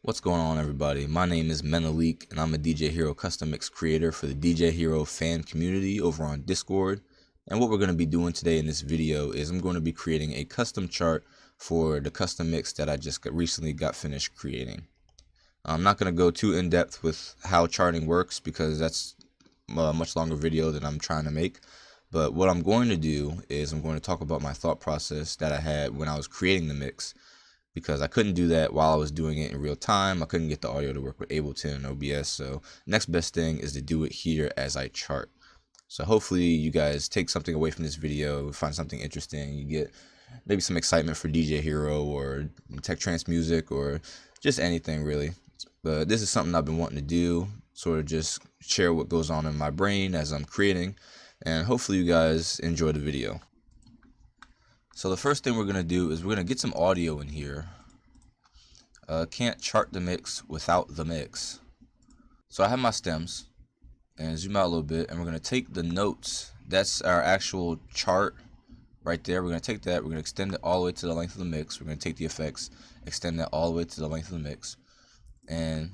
What's going on, everybody? My name is Menelik and I'm a DJ Hero custom mix creator for the DJ Hero fan community over on Discord. And what we're going to be doing today in this video is I'm going to be creating a custom chart for the custom mix that I just recently got finished creating. I'm not going to go too in depth with how charting works because that's a much longer video than I'm trying to make. But what I'm going to do is I'm going to talk about my thought process that I had when I was creating the mix, because I couldn't do that while I was doing it in real time. I couldn't get the audio to work with Ableton and OBS, so next best thing is to do it here as I chart. So hopefully you guys take something away from this video, find something interesting, you get maybe some excitement for DJ Hero or tech trance music or just anything really. But this is something I've been wanting to do, sort of just share what goes on in my brain as I'm creating, and hopefully you guys enjoy the video. So the first thing we're going to do is we're going to get some audio in here. Can't chart the mix without the mix. So I have my stems, and zoom out a little bit, and we're going to take the notes. That's our actual chart right there. We're going to take that, we're going to extend it all the way to the length of the mix. We're going to take the effects, extend that all the way to the length of the mix. And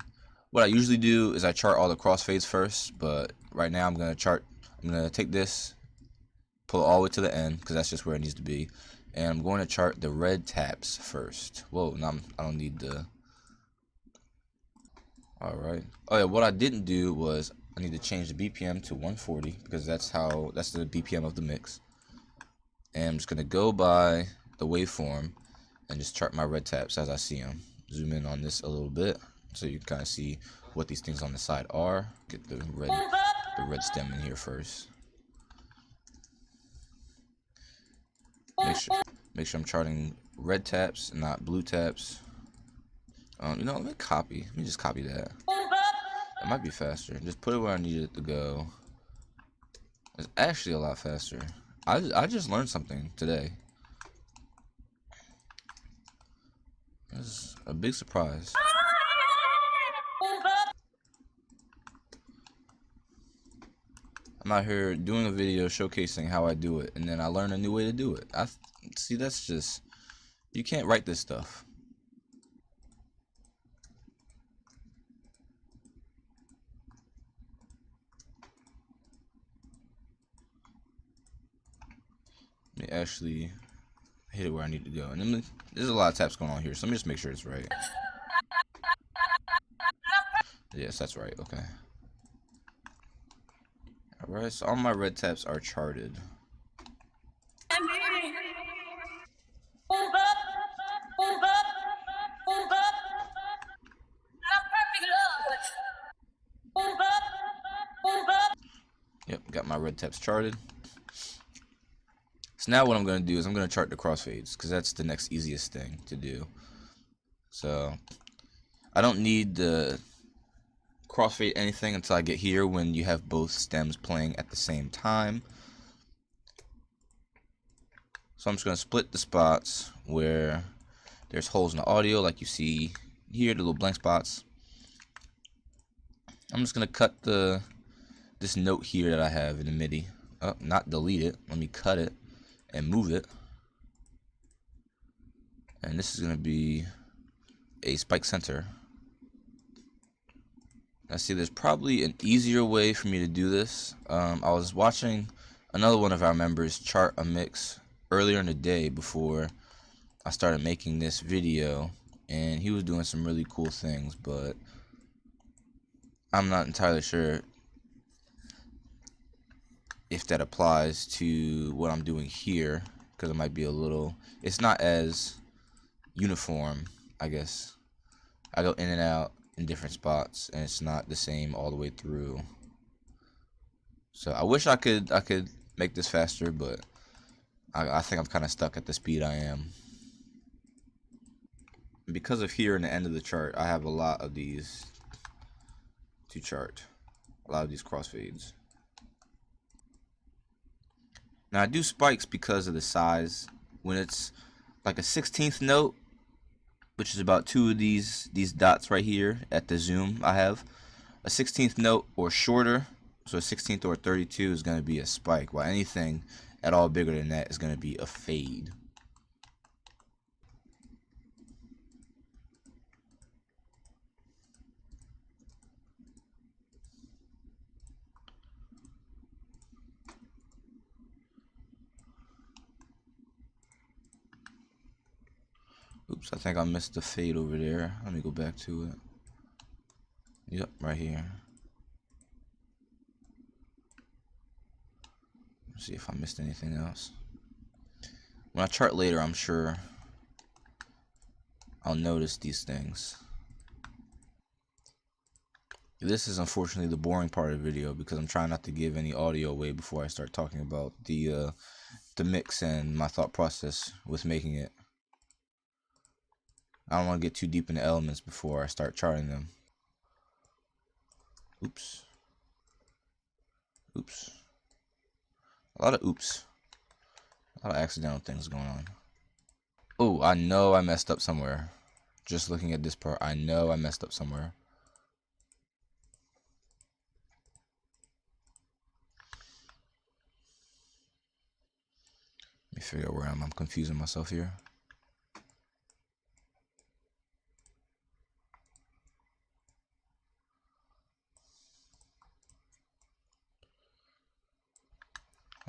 what I usually do is I chart all the crossfades first, but right now I'm going to take this, pull it all the way to the end because that's just where it needs to be, and I'm going to chart the red taps first. Whoa, no, I don't need the. Alright. Oh yeah, what I didn't do was I need to change the BPM to 140 because that's the BPM of the mix. And I'm just gonna go by the waveform and just chart my red taps as I see them. Zoom in on this a little bit so you can kind of see what these things on the side are. Get the red stem in here first. Make sure I'm charting red taps and not blue taps. Let me just copy that. It might be faster. Just put it where I need it to go. It's actually a lot faster. I just learned something today. This is a big surprise. I'm out here doing a video showcasing how I do it, and then I learn a new way to do it. See, that's just, you can't write this stuff. Let me actually hit it where I need to go. And then there's a lot of taps going on here, so let me just make sure it's right. Yes, that's right. Okay. Alright, so all my red taps are charted. Yep, got my red taps charted. So now what I'm going to do is I'm going to chart the crossfades because that's the next easiest thing to do. So I don't need the crossfade anything until I get here when you have both stems playing at the same time. So I'm just going to split the spots where there's holes in the audio, like you see here, the little blank spots. I'm just going to cut this note here that I have in the MIDI. Oh, not delete it. Let me cut it and move it. And this is going to be a spike center. I see there's probably an easier way for me to do this. I was watching another one of our members chart a mix earlier in the day before I started making this video, and he was doing some really cool things, but I'm not entirely sure if that applies to what I'm doing here, because it might be it's not as uniform, I guess. I go in and out in different spots and it's not the same all the way through. So I wish I could make this faster, but I think I'm kind of stuck at the speed I am. Because of here in the end of the chart, I have a lot of these to chart, a lot of these crossfades. Now I do spikes because of the size. When it's like a 16th note, which is about two of these dots right here at the zoom I have, a 16th note or shorter, so a 16th or a 32 is going to be a spike, while anything at all bigger than that is going to be a fade. Oops, I think I missed the fade over there. Let me go back to it. Yep, right here. Let's see if I missed anything else. When I chart later, I'm sure I'll notice these things. This is unfortunately the boring part of the video because I'm trying not to give any audio away before I start talking about the mix and my thought process with making it. I don't want to get too deep into elements before I start charting them. Oops. Oops. A lot of oops. A lot of accidental things going on. Oh, I know I messed up somewhere. Just looking at this part, I know I messed up somewhere. Let me figure out where I'm confusing myself here.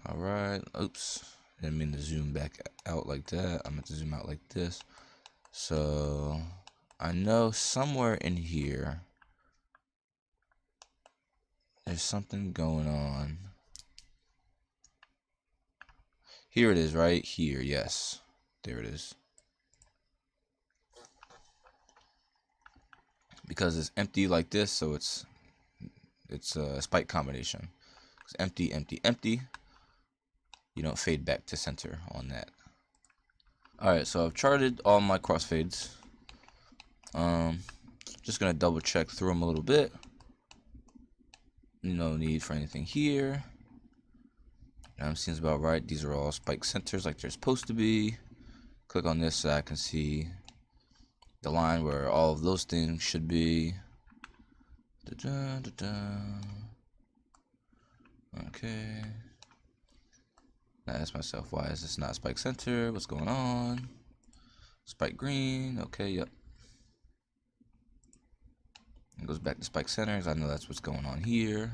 Alright, oops. Didn't mean to zoom back out like that. I meant to zoom out like this. So, I know somewhere in here there's something going on. Here it is, right here. Yes, there it is. Because it's empty like this, so it's a spike combination. It's empty, empty, empty. You don't fade back to center on that. Alright, so I've charted all my crossfades. Just gonna double check through them a little bit. No need for anything here. Seems about right. These are all spike centers like they're supposed to be. Click on this so I can see the line where all of those things should be. Okay. I ask myself, why is this not spike center? What's going on? Spike green. Okay, yep. It goes back to spike centers. I know that's what's going on here.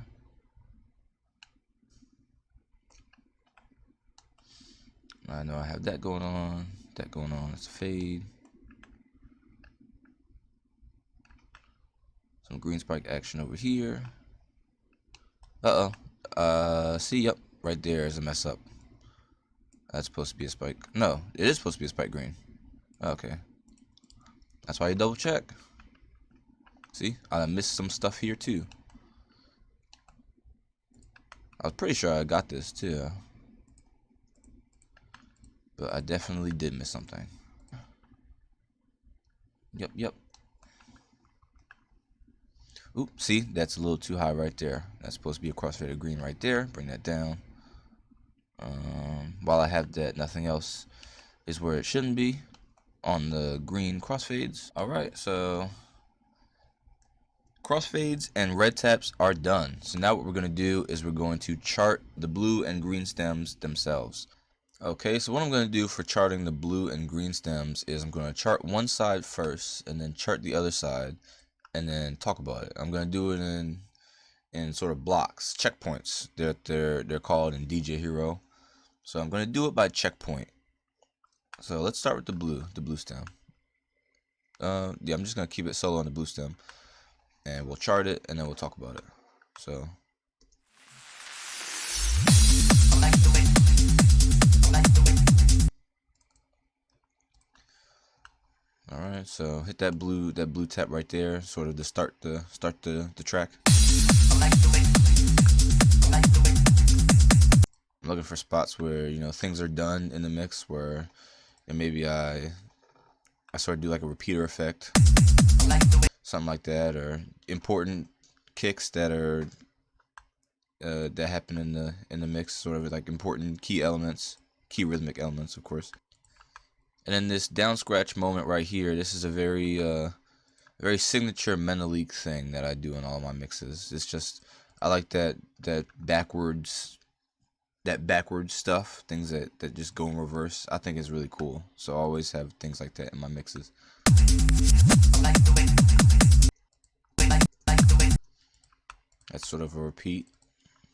I know I have that going on. That going on. It's a fade. Some green spike action over here. See, yep, right there is a mess up. That's supposed to be a spike. No, it is supposed to be a spike green. Okay. That's why you double check. See, I missed some stuff here too. I was pretty sure I got this too. But I definitely did miss something. Yep. Oop, see, that's a little too high right there. That's supposed to be a crossfade of green right there. Bring that down. While I have that, nothing else is where it shouldn't be on the green crossfades. Alright, so crossfades and red taps are done. So now what we're going to do is we're going to chart the blue and green stems themselves. Okay, so what I'm going to do for charting the blue and green stems is I'm going to chart one side first and then chart the other side and then talk about it. I'm going to do it in sort of blocks, checkpoints. They're called in DJ Hero. So I'm going to do it by checkpoint. So let's start with the blue stem. Yeah, I'm just going to keep it solo on the blue stem and we'll chart it and then we'll talk about it. So alright, so hit that blue tap right there, sort of to start the track. I'm looking for spots where, you know, things are done in the mix where and maybe I sort of do like a repeater effect, something like that, or important kicks that are that happen in the mix, sort of like important key elements, key rhythmic elements, of course. And then this down scratch moment right here, this is a very signature Menelik thing that I do in all my mixes. It's just, I like that backwards stuff, things that just go in reverse. I think it's really cool. So I always have things like that in my mixes. That's sort of a repeat,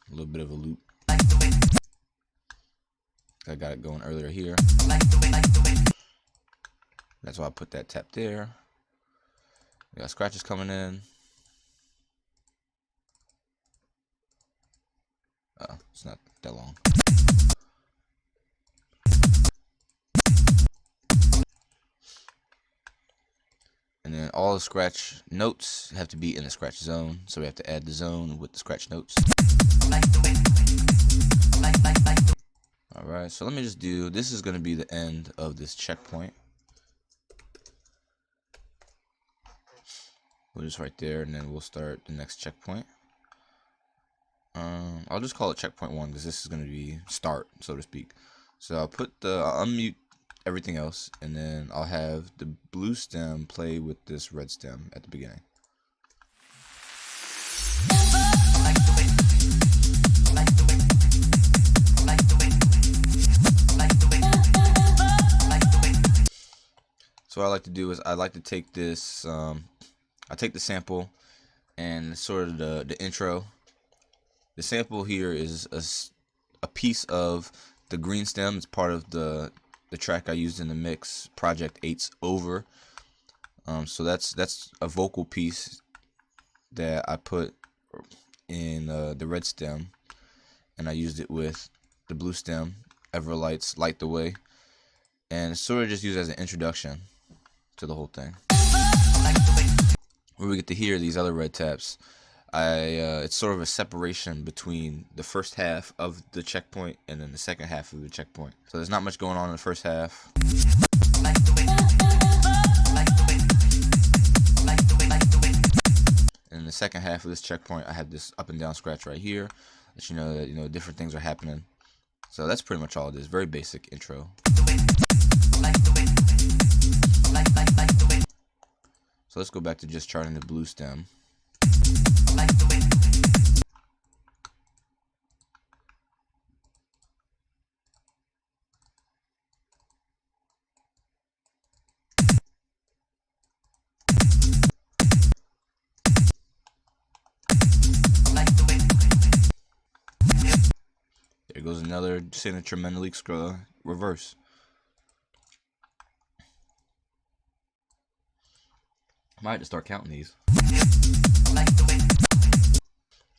a little bit of a loop. I got it going earlier here. That's why I put that tap there. We got scratches coming in. Oh, it's not that long. And then all the scratch notes have to be in the scratch zone, so we have to add the zone with the scratch notes. Alright, so let me just do, this is going to be the end of this checkpoint. We'll just right there, and then we'll start the next checkpoint. I'll just call it checkpoint 1 because this is going to be start, so to speak. So I'll unmute everything else, and then I'll have the blue stem play with this red stem at the beginning. So what I like to do is I like to take this, I take the sample and sort of the intro. The sample here is a piece of the green stem. It's part of the track I used in the mix, Project 8's Over. So that's a vocal piece that I put in the red stem, and I used it with the blue stem, Everlight's Light the Way, and it's sort of just used as an introduction to the whole thing. Where we get to hear these other red taps, it's sort of a separation between the first half of the checkpoint and then the second half of the checkpoint. So there's not much going on in the first half. And in the second half of this checkpoint, I have this up and down scratch right here, that you know that different things are happening. So that's pretty much all it is. Very basic intro. So let's go back to just charting the blue stem. There goes another signature Menelik reverse. Might have to start counting these.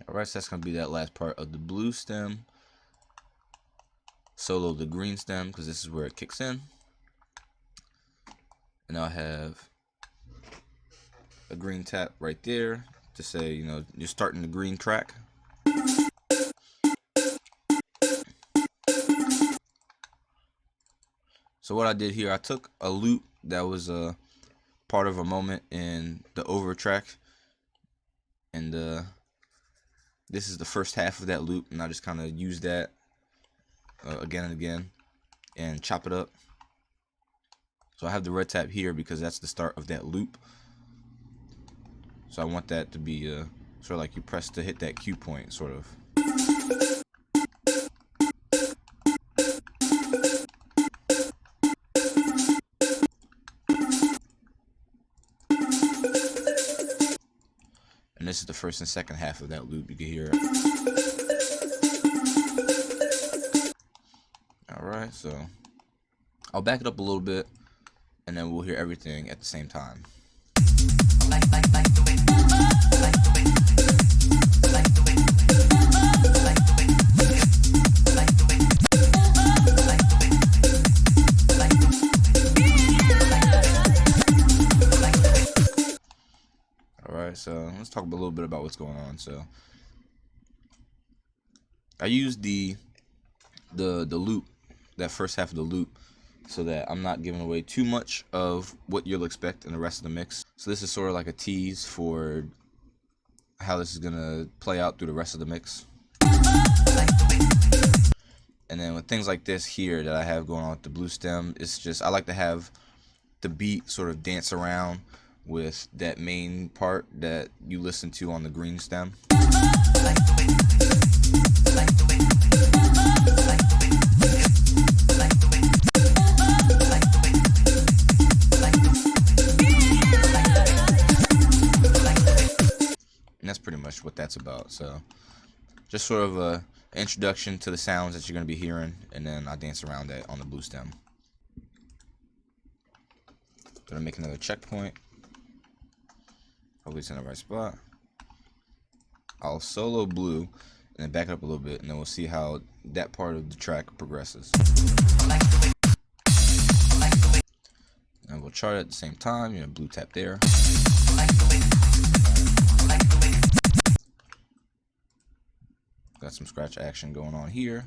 Alright, so that's going to be that last part of the blue stem. Solo the green stem, because this is where it kicks in. And I'll have a green tap right there to say, you're starting the green track. So what I did here, I took a loop that was part of a moment in the over track, and this is the first half of that loop, and I just kind of use that again and again and chop it up. So I have the red tap here because that's the start of that loop, so I want that to be sort of like you press to hit that cue point, sort of. And this is the first and second half of that loop. You can hear it. Alright, so I'll back it up a little bit, and then we'll hear everything at the same time. Alright, so let's talk a little bit about what's going on. So I used the loop, that first half of the loop, so that I'm not giving away too much of what you'll expect in the rest of the mix. So this is sort of like a tease for how this is gonna play out through the rest of the mix. And then with things like this here that I have going on with the blue stem, it's just, I like to have the beat sort of dance around with that main part that you listen to on the green stem. And that's pretty much what that's about. So just sort of a introduction to the sounds that you're going to be hearing, and then I dance around that on the blue stem. Gonna make another checkpoint. Hopefully it's in the right spot. I'll solo blue and then back up a little bit, and then we'll see how that part of the track progresses. And we'll chart it at the same time. You know, blue tap there. Got some scratch action going on here.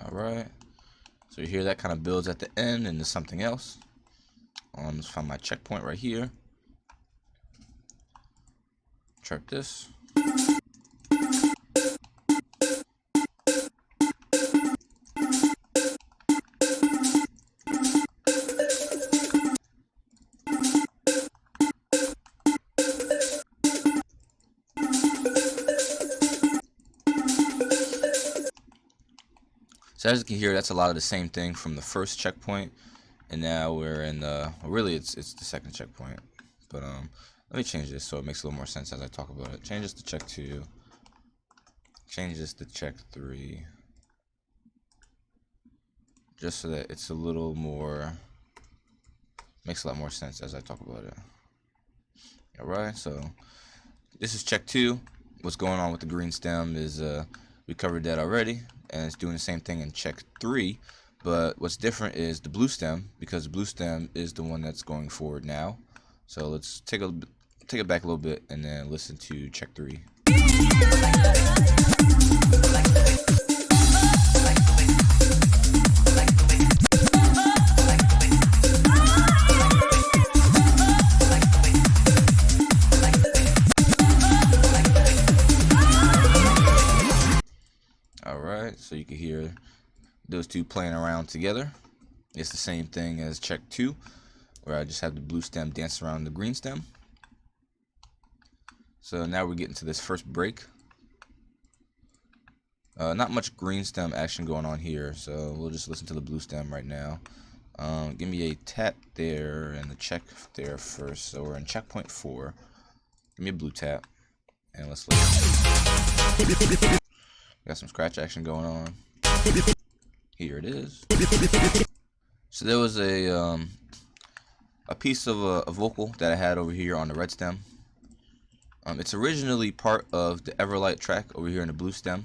Alright, so you hear that kind of builds at the end into something else. Let's find my checkpoint right here. Chart this. So as you can hear, that's a lot of the same thing from the first checkpoint, and now we're in the, well, really it's the second checkpoint, but let me change this so it makes a little more sense as I talk about it. Change this to check 2, change this to check 3, just so that it's a little more, makes a lot more sense as I talk about it. Alright, so this is check 2. What's going on with the green stem is we covered that already, and it's doing the same thing in check 3, but what's different is the blue stem, because the blue stem is the one that's going forward now. So let's take it back a little bit and then listen to check 3. Alright, so you can hear those two playing around together. It's the same thing as check 2, where I just have the blue stem dance around the green stem. So now we're getting to this first break. Not much green stem action going on here, so we'll just listen to the blue stem right now. Give me a tap there and a check there first. So we're in checkpoint 4. Give me a blue tap, and let's listen. Got some scratch action going on. Here it is. So there was a piece of a vocal that I had over here on the red stem. It's originally part of the Everlight track over here in the blue stem.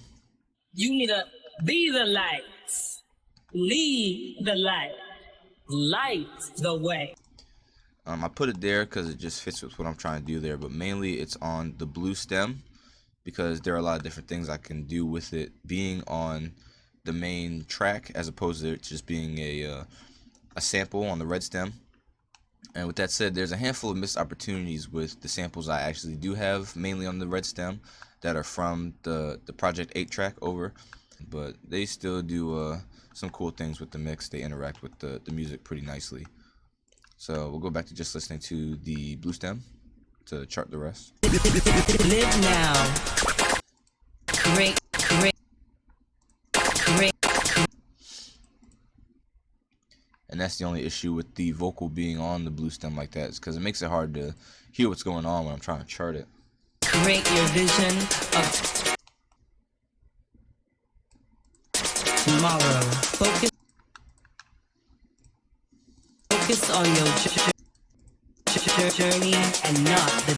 You need to be the light, lead the light, light the way. I put it there because it just fits with what I'm trying to do there, but mainly it's on the blue stem because there are a lot of different things I can do with it being on the main track as opposed to it just being a sample on the red stem. And with that said, there's a handful of missed opportunities with the samples I actually do have mainly on the red stem that are from the Project 8 track over, but they still do some cool things with the mix. They interact with the music pretty nicely. So we'll go back to just listening to the blue stem to chart the rest. Live now. Great. And that's the only issue with the vocal being on the blue stem like that, is because it makes it hard to hear what's going on when I'm trying to chart it. Create your vision of tomorrow. Focus on your journey and not the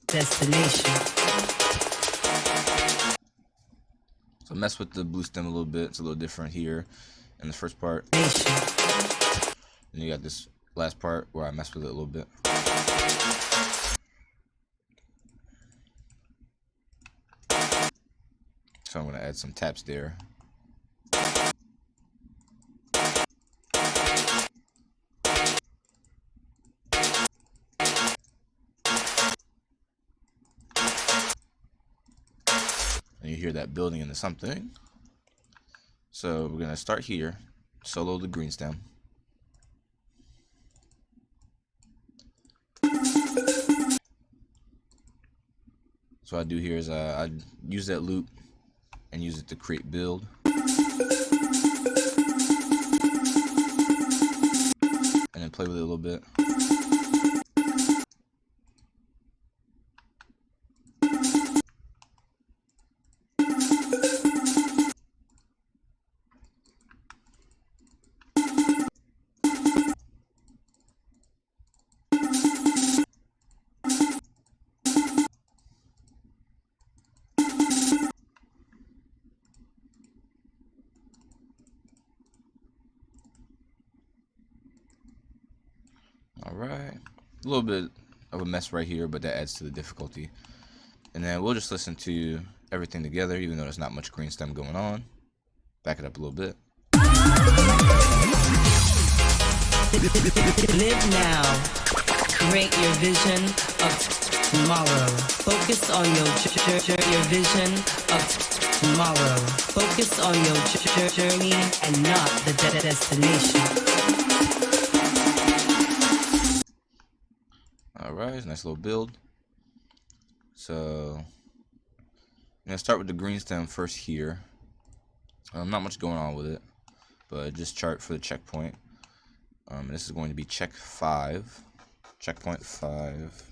destination. So mess with the blue stem a little bit. It's a little different here in the first part. And you got this last part where I mess with it a little bit. So I'm going to add some taps there. And you hear that building into something. So we're going to start here, solo the green stem. So what I do here is I use that loop and use it to create build. And then play with it a little bit. Alright, a little bit of a mess right here, but that adds to the difficulty. And then we'll just listen to everything together, even though there's not much green stem going on. Back it up a little bit. Live now. Create your vision of tomorrow. Focus on your vision of tomorrow. Focus on your journey and not the destination. Alright, nice little build. So I'm gonna start with the green stem first here. Not much going on with it, but just chart for the checkpoint. This is going to be check 5. Checkpoint 5.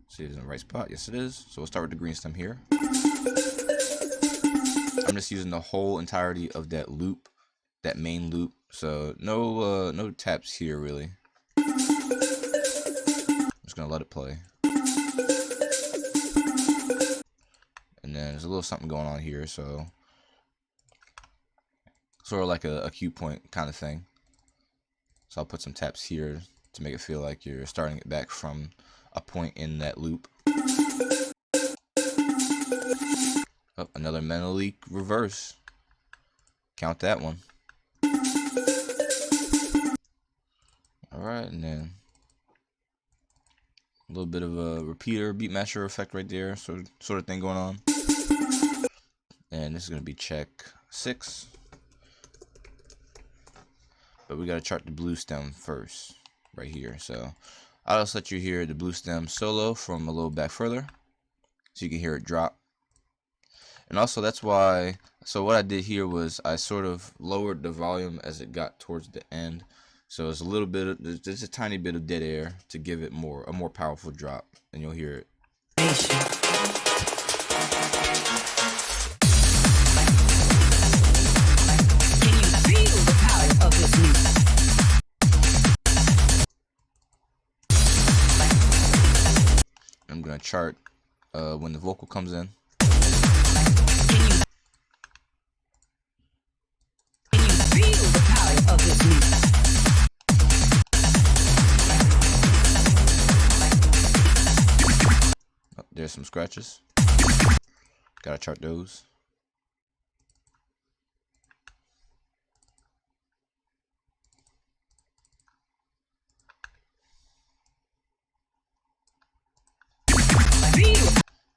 See, it's in the right spot. Yes, it is. So we'll start with the green stem here. I'm just using the whole entirety of that loop, that main loop. So no taps here really. I'm just gonna let it play. And then there's a little something going on here, so sort of like a cue point kind of thing. So I'll put some taps here to make it feel like you're starting it back from a point in that loop. Oh, another mentally reverse. Count that one. Alright, and then a little bit of a repeater beat matcher effect right there, sort of thing going on. And this is going to be check 6. But we got to chart the blue stem first, right here. So I'll just let you hear the blue stem solo from a little back further, so you can hear it drop. And also that's why, so what I did here was I sort of lowered the volume as it got towards the end. So it's a little bit of, there's a tiny bit of dead air to give it a more powerful drop, and you'll hear it. I'm gonna chart when the vocal comes in. Can you feel the power of this music? Oh, there's some scratches. Gotta chart those.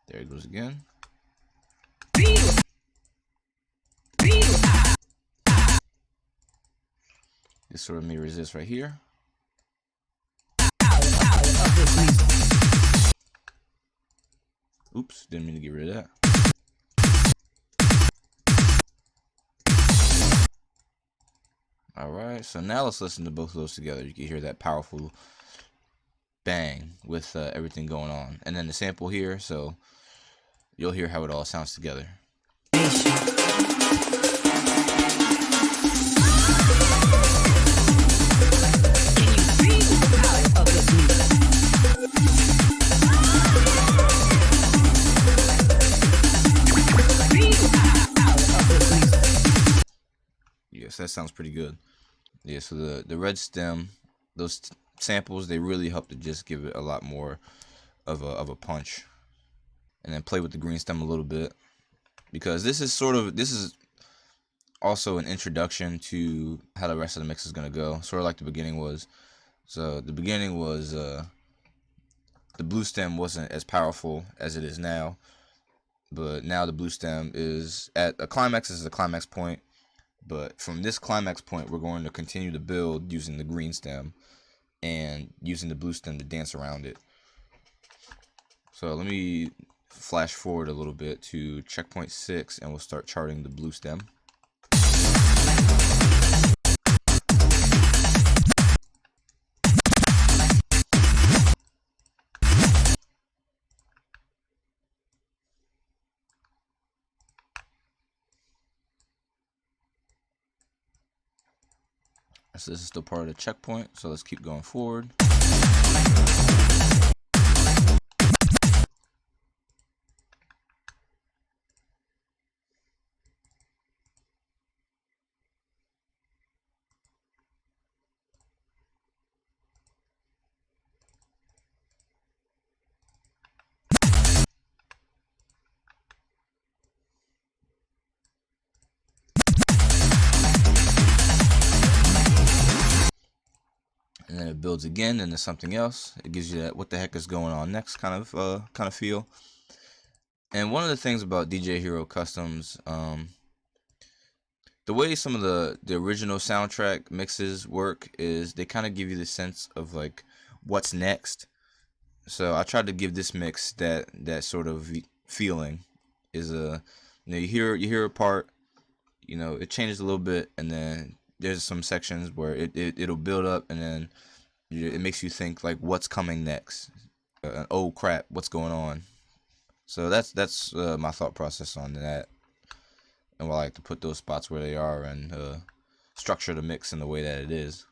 There it goes again. This sort of mirrors this right here. Oops, didn't mean to get rid of that. Alright, so now let's listen to both of those together. You can hear that powerful bang with everything going on. And then the sample here, so you'll hear how it all sounds together. Yes, that sounds pretty good. Yeah, so the red stem, those samples, they really help to just give it a lot more of a punch. And then play with the green stem a little bit, because this is also an introduction to how the rest of the mix is gonna go, sort of like the beginning was. So the beginning was the blue stem wasn't as powerful as it is now, but now the blue stem is at a climax. This is a climax point, but from this climax point we're going to continue to build using the green stem and using the blue stem to dance around it. So let me flash forward a little bit to checkpoint 6 and we'll start charting the blue stem. So this is still part of the checkpoint, so let's keep going forward. And then it builds again into something else. It gives you that what the heck is going on next kind of feel. And one of the things about DJ Hero Customs, the way some of the original soundtrack mixes work is they kind of give you the sense of like what's next. So I tried to give this mix that sort of feeling. Is you hear a part, it changes a little bit, and then there's some sections where it'll build up, and then it makes you think like what's coming next. Oh crap, what's going on? So that's my thought process on that, and why I like to put those spots where they are and structure the mix in the way that it is.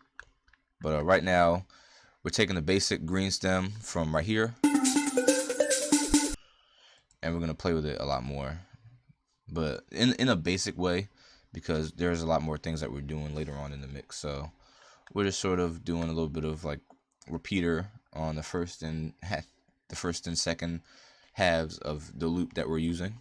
But right now we're taking the basic green stem from right here, and we're gonna play with it a lot more, but in a basic way, because there's a lot more things that we're doing later on in the mix. So we're just sort of doing a little bit of like repeater on the first and second halves of the loop that we're using.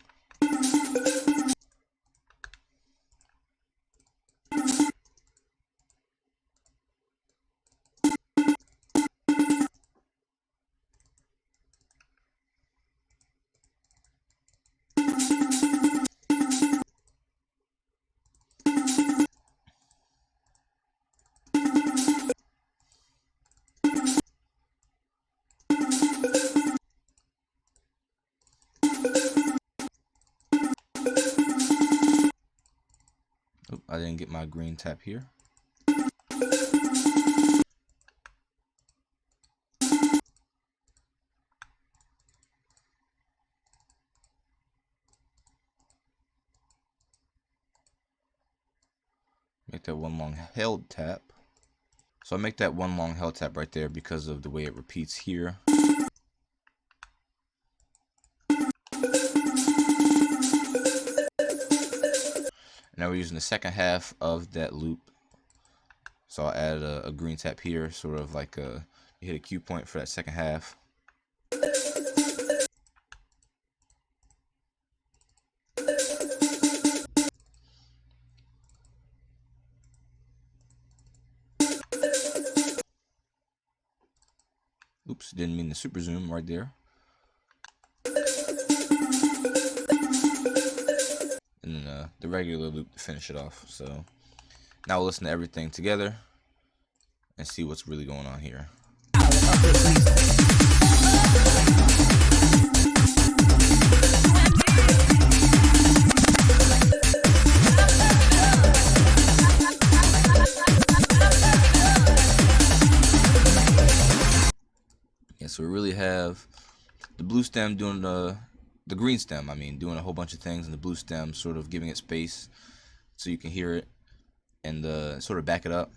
Oop, I didn't get my green tap here. Make that one long held tap. So I make that one long held tap right there because of the way it repeats here. Now we're using the second half of that loop. So I'll add a green tap here, sort of like you hit a cue point for that second half. Oops, didn't mean to super zoom right there. And then the regular loop to finish it off. So now we'll listen to everything together and see what's really going on here. Yeah, so we really have the blue stem doing the green stem, doing a whole bunch of things, and the blue stem sort of giving it space so you can hear it and sort of back it up.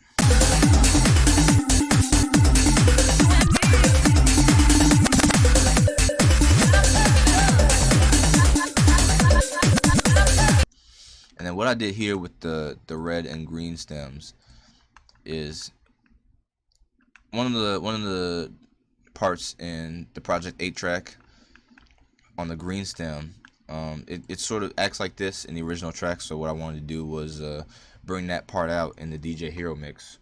And then what I did here with the red and green stems is one of the parts in the Project 8 track on the green stem, it sort of acts like this in the original track. So what I wanted to do was bring that part out in the DJ Hero mix.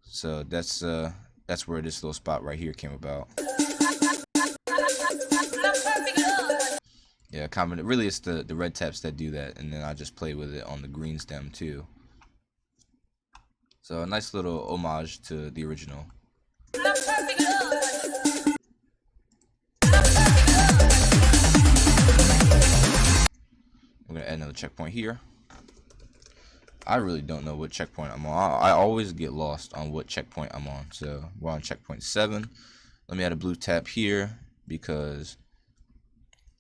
So that's where this little spot right here came about. Yeah, really it's the red taps that do that, and then I just play with it on the green stem too. So a nice little homage to the original. We're gonna add another checkpoint here. I really don't know what checkpoint I'm on. I always get lost on what checkpoint I'm on. So we're on checkpoint 7. Let me add a blue tap here because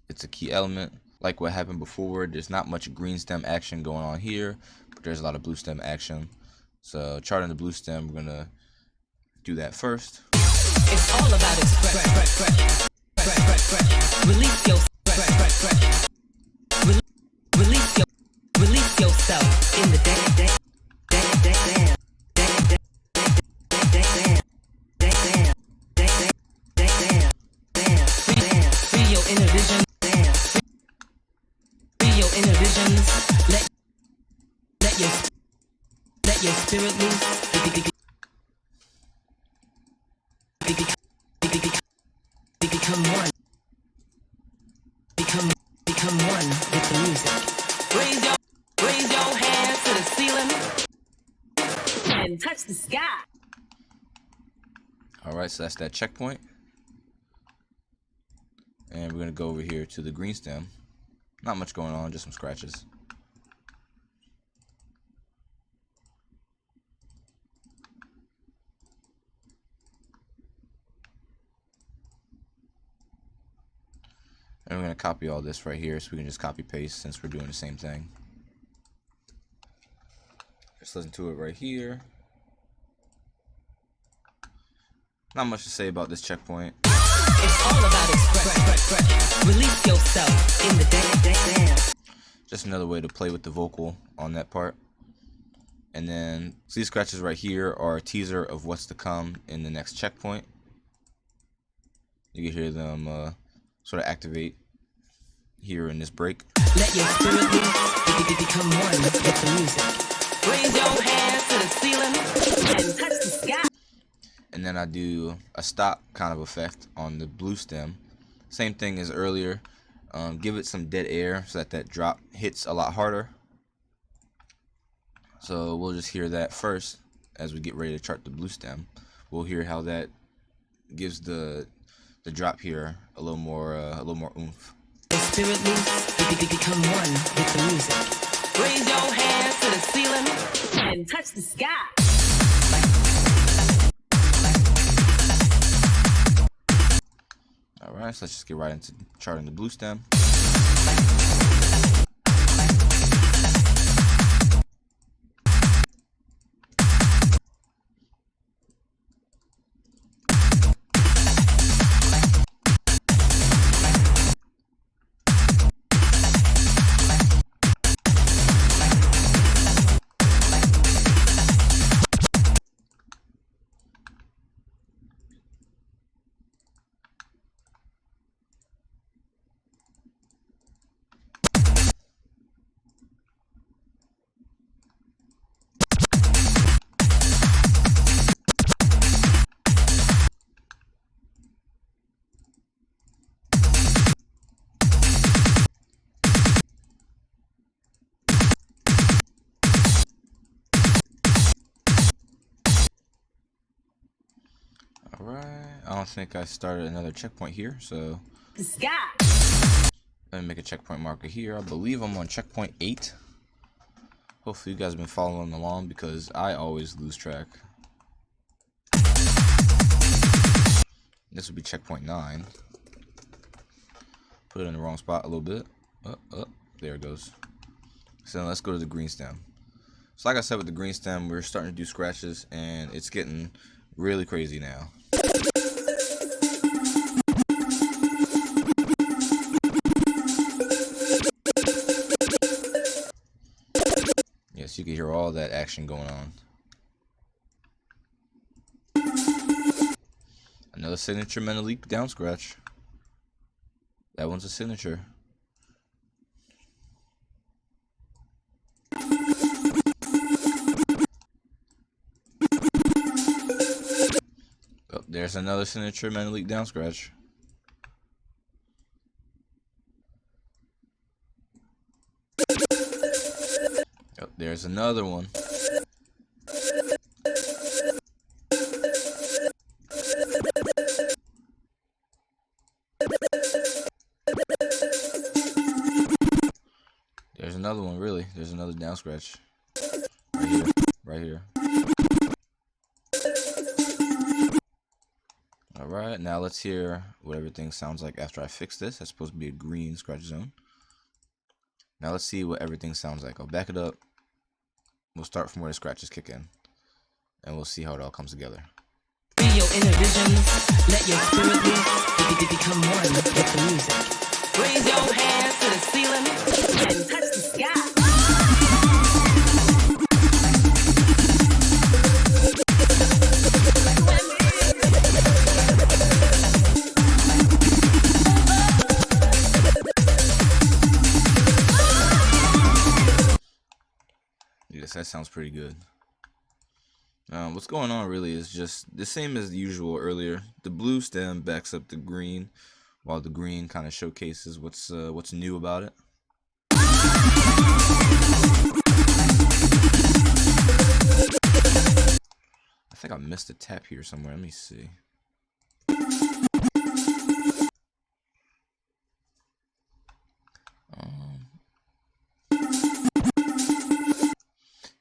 it's a key element. Like what happened before, there's not much green stem action going on here, but there's a lot of blue stem action. So charting the blue stem, we're gonna do that first. It's all about express. Release your release yourself in the day. Free your inner vision. Free your inner visions. Let your spirit loose. Become one. Become one with the music. Raise your hands to the ceiling and touch the sky. Alright, so that's that checkpoint. And we're gonna go over here to the green stem. Not much going on, just some scratches. And we're going to copy all this right here so we can just copy paste since we're doing the same thing. Just listen to it right here. Not much to say about this checkpoint. It's all about express. Release yourself in the dance. Just another way to play with the vocal on that part. And then so these scratches right here are a teaser of what's to come in the next checkpoint. You can hear them sort of activate here in this break. Let your spirit loose, become one with the music. Raise your hands to the ceiling and touch the sky. And then I do a stop kind of effect on the blue stem. Same thing as earlier. Give it some dead air so that drop hits a lot harder. So we'll just hear that first as we get ready to chart the blue stem. We'll hear how that gives the drop here a little more oomph. The spirit loose, become one with the music. Raise your hands to the ceiling and touch the sky. Alright, so let's just get right into charting the blue stem. Alright, I don't think I started another checkpoint here, so the sky. Let me make a checkpoint marker here. I believe I'm on checkpoint 8. Hopefully you guys have been following along because I always lose track. This would be checkpoint 9. Put it in the wrong spot a little bit. There it goes. So let's go to the green stem. So like I said with the green stem, we're starting to do scratches and it's getting really crazy now. Yes, you can hear all that action going on. Another signature Menelik down scratch. That one's a signature. Oh, there's another signature Menelik down scratch. Oh, there's another one. there's another one, really. There's another down scratch. Right here. Right here. Alright, now let's hear what everything sounds like after I fix this. That's supposed to be a green scratch zone. Now let's see what everything sounds like. I'll back it up. We'll start from where the scratches kick in. And we'll see how it all comes together. Free your inner visions, let your spirit loose, become one with the music. Raise your hands to the ceiling and touch the sky. Yes, that sounds pretty good. What's going on really is just the same as usual earlier. The blue stem backs up the green, while the green kind of showcases what's new about it. I think I missed a tap here somewhere. Let me see.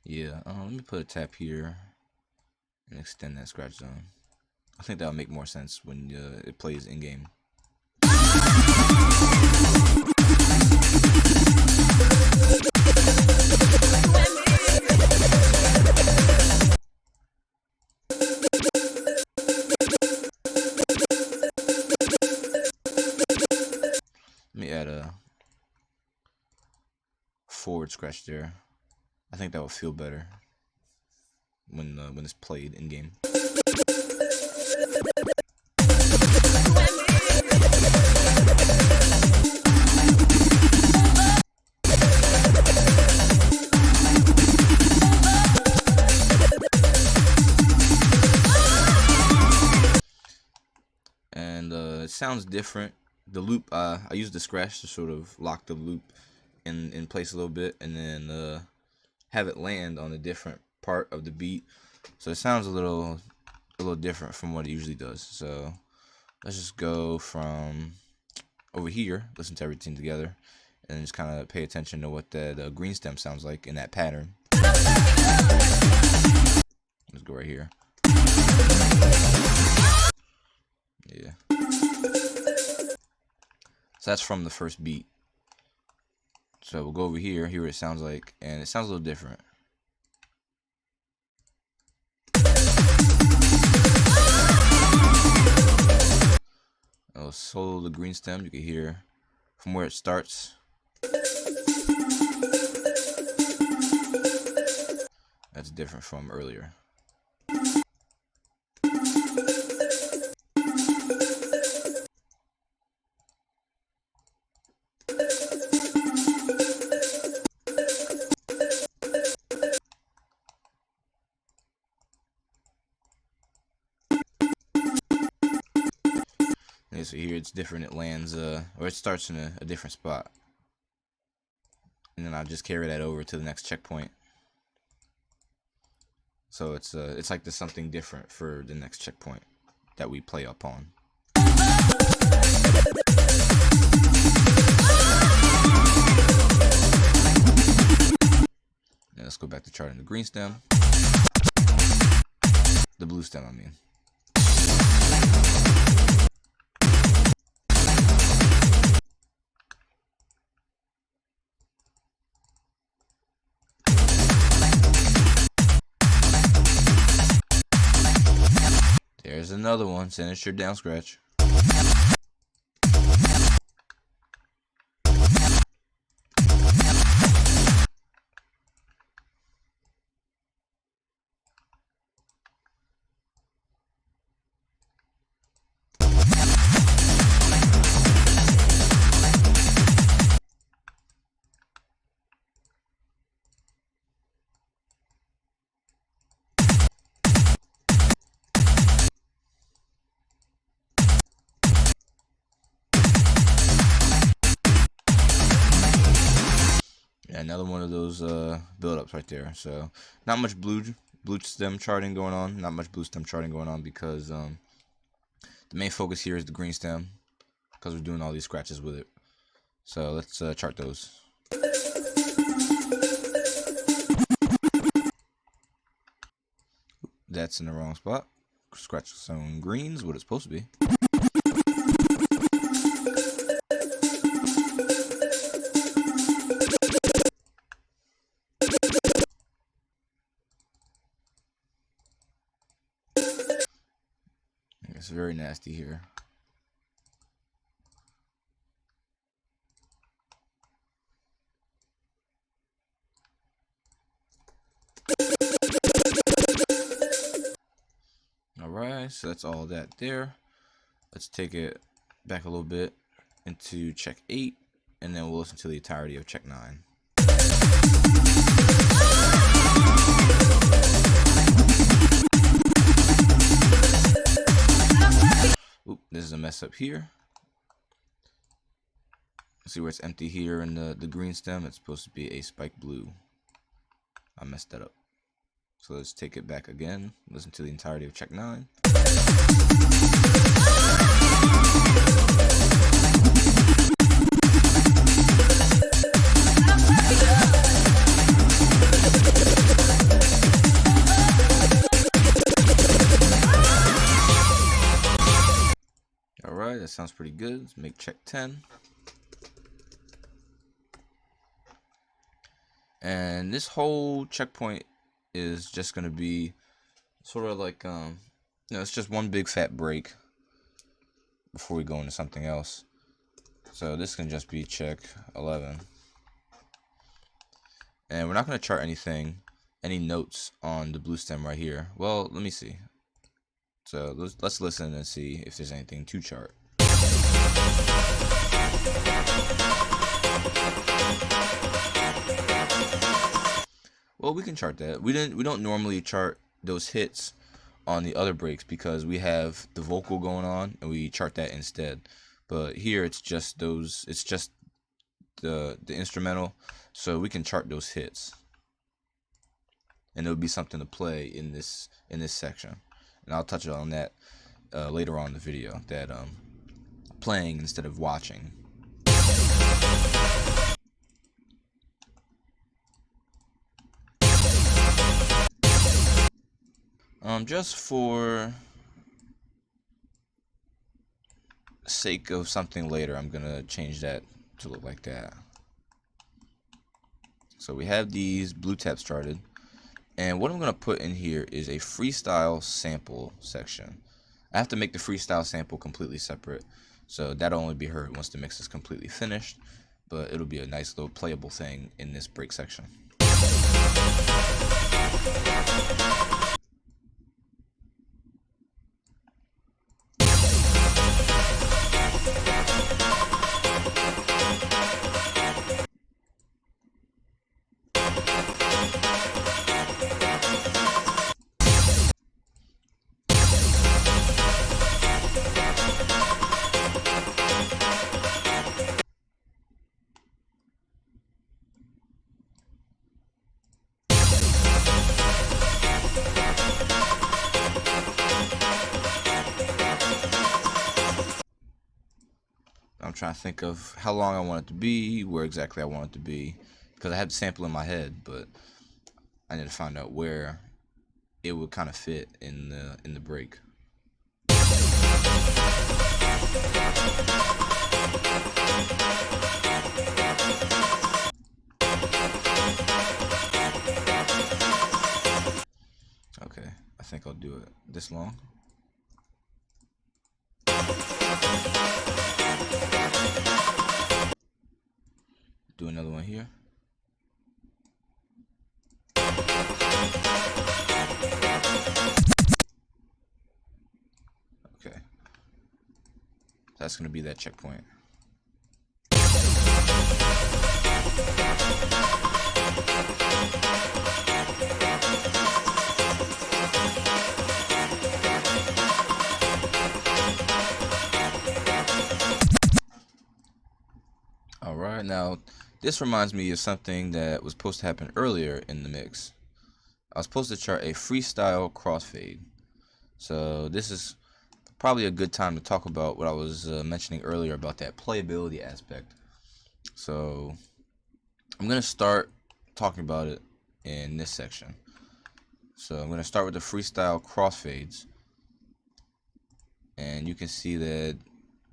Yeah, let me put a tap here and extend that scratch zone. I think that'll make more sense when it plays in game. Let me add a forward scratch there. I think that will feel better when it's played in game. And it sounds different. The loop, I used the scratch to sort of lock the loop in place a little bit, and then have it land on a different part of the beat, so it sounds a little different from what it usually does. So let's just go from over here, listen to everything together, and just kind of pay attention to what that green stem sounds like in that pattern. Let's go right here. Yeah. So that's from the first beat. So we'll go over here, hear what it sounds like, and it sounds a little different. I'll solo the green stem. You can hear from where it starts. That's different from earlier. So here it's different, it lands or it starts in a different spot, and then I'll just carry that over to the next checkpoint. So it's like there's something different for the next checkpoint that we play up on. Now let's go back to charting the green stem, the blue stem I mean. There's another one, sinister down scratch. Yeah, another one of those build-ups right there. So not much blue stem charting going on. Not much blue stem charting going on because the main focus here is the green stem because we're doing all these scratches with it. So let's chart those. that's in the wrong spot. Scratch some greens, what it's supposed to be. It's very nasty here. Alright, so that's all that there. Let's take it back a little bit into check 8, and then we'll listen to the entirety of check 9. Oop, this is a mess up here. See where it's empty here in the green stem? It's supposed to be a spike blue. I messed that up. So let's take it back again. Listen to the entirety of check 9. Alright, that sounds pretty good. Let's make check 10. And this whole checkpoint is just going to be sort of like, it's just one big fat break before we go into something else. So this can just be check 11. And we're not going to chart anything, any notes on the blue stem right here. Well, let me see. So let's listen and see if there's anything to chart. Well, we can chart that. We don't normally chart those hits on the other breaks because we have the vocal going on and we chart that instead. But here it's just those. It's just the instrumental, so we can chart those hits, and there'll be something to play in this section. And I'll touch on that later on in the video. That playing instead of watching. Just for sake of something later, I'm gonna change that to look like that. So we have these blue tabs charted, and what I'm gonna put in here is a freestyle sample section. I have to make the freestyle sample completely separate, so that'll only be heard once the mix is completely finished, but it'll be a nice little playable thing in this break section. I'm trying to think of how long I want it to be, where exactly I want it to be, because I have the sample in my head, but I need to find out where it would kind of fit in the break. Okay, I think I'll do it this long. Do another one here. Okay. That's going to be that checkpoint. Alright, now this reminds me of something that was supposed to happen earlier in the mix. I was supposed to chart a freestyle crossfade. So this is probably a good time to talk about what I was mentioning earlier about that playability aspect. So I'm going to start talking about it in this section. So I'm going to start with the Freestyle crossfades, and you can see that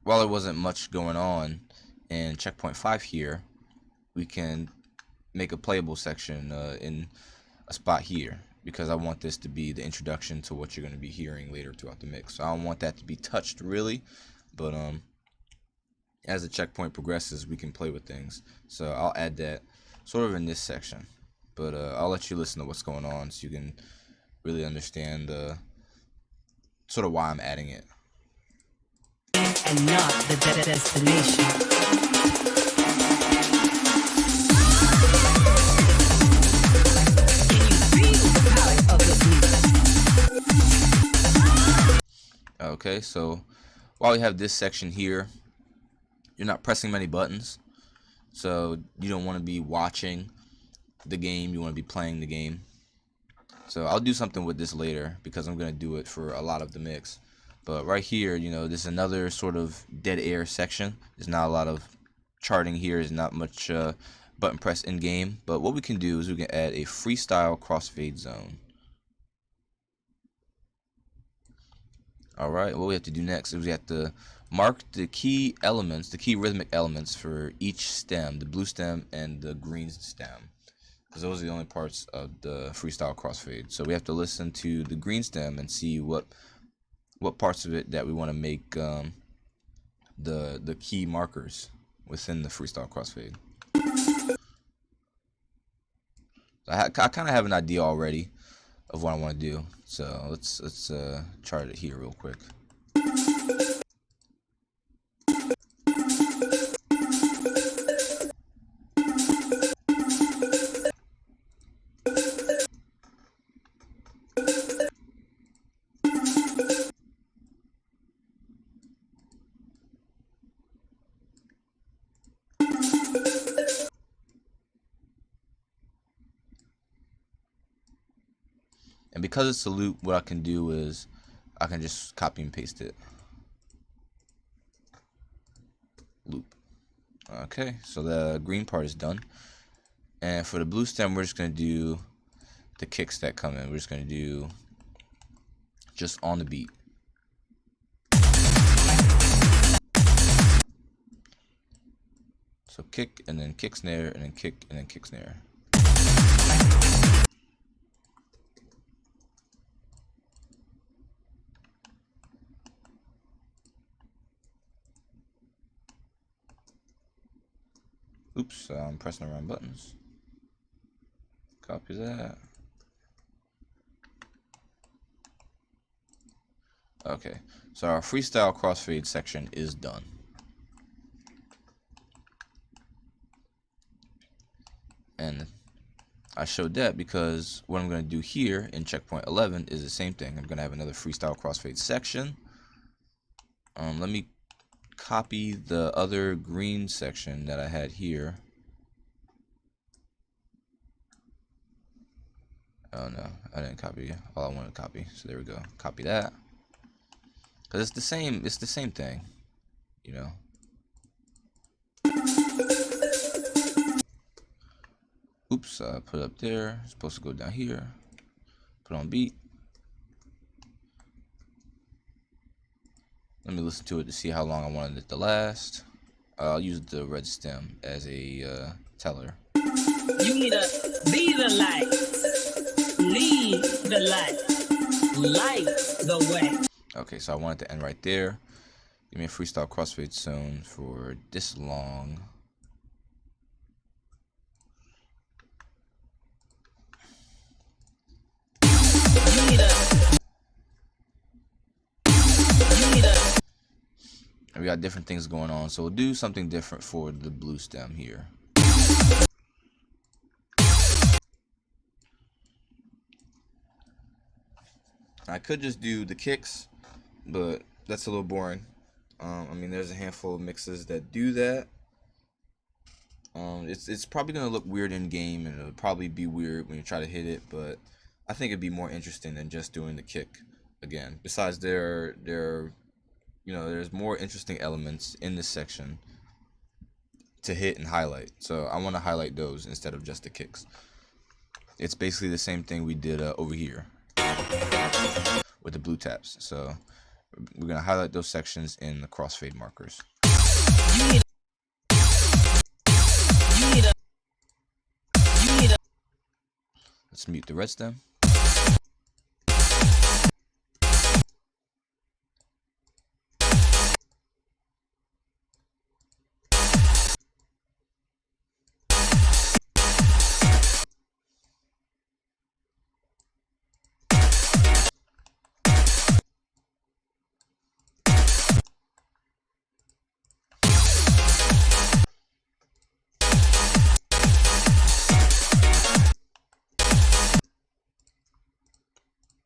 while there wasn't much going on in checkpoint 5 here, we can make a playable section in a spot here, because I want this to be the introduction to what you're going to be hearing later throughout the mix. So I don't want that to be touched really, but as the checkpoint progresses, we can play with things. So I'll add that sort of in this section, but I'll let you listen to what's going on so you can really understand sort of why I'm adding it. And not the destination. Can you feel the power of this music? Okay, so while we have this section here, you're not pressing many buttons, so you don't want to be watching the game, you want to be playing the game. So I'll do something with this later because I'm going to do it for a lot of the mix. But right here, you know, this is another sort of dead air section. There's not a lot of charting here. There's not much button press in game. But what we can do is we can add a freestyle crossfade zone. Alright, what we have to do next is we have to mark the key elements, the key rhythmic elements for each stem, the blue stem and the green stem, because those are the only parts of the freestyle crossfade. So we have to listen to the green stem and see what parts of it that we want to make the key markers within the freestyle crossfade. I kind of have an idea already of what I want to do, so let's chart it here real quick. And because it's a loop, what I can do is I can just copy and paste it. Loop. Okay, so the green part is done. And for the blue stem, we're just going to do the kicks that come in. We're just going to do just on the beat. So kick, and then kick snare, and then kick, and then kick snare. Oops, I'm pressing the wrong buttons. Copy that. Okay, so our freestyle crossfade section is done. And I showed that because what I'm going to do here in checkpoint 11 is the same thing. I'm going to have another freestyle crossfade section. Let me copy the other green section that I had here. Oh no, I didn't copy all I wanted to copy. So there we go. Copy that. Cause it's the same thing, you know. Oops, I put it up there. It's supposed to go down here. Put on beat. Let me listen to it to see how long I wanted it to last. I'll use the red stem as a teller. You need to be the light, lead the light, light the way. Okay, so I want it to end right there. Give me a freestyle crossfade zone for this long. And we got different things going on, so we'll do something different for the blue stem here. I could just do the kicks, but that's a little boring. I mean, there's a handful of mixes that do that. It's probably gonna look weird in game, and it'll probably be weird when you try to hit it. But I think it'd be more interesting than just doing the kick again. Besides, there's more interesting elements in this section to hit and highlight. So I want to highlight those instead of just the kicks. it's basically the same thing we did over here with the blue taps. So we're gonna highlight those sections in the crossfade markers. Let's mute the red stem.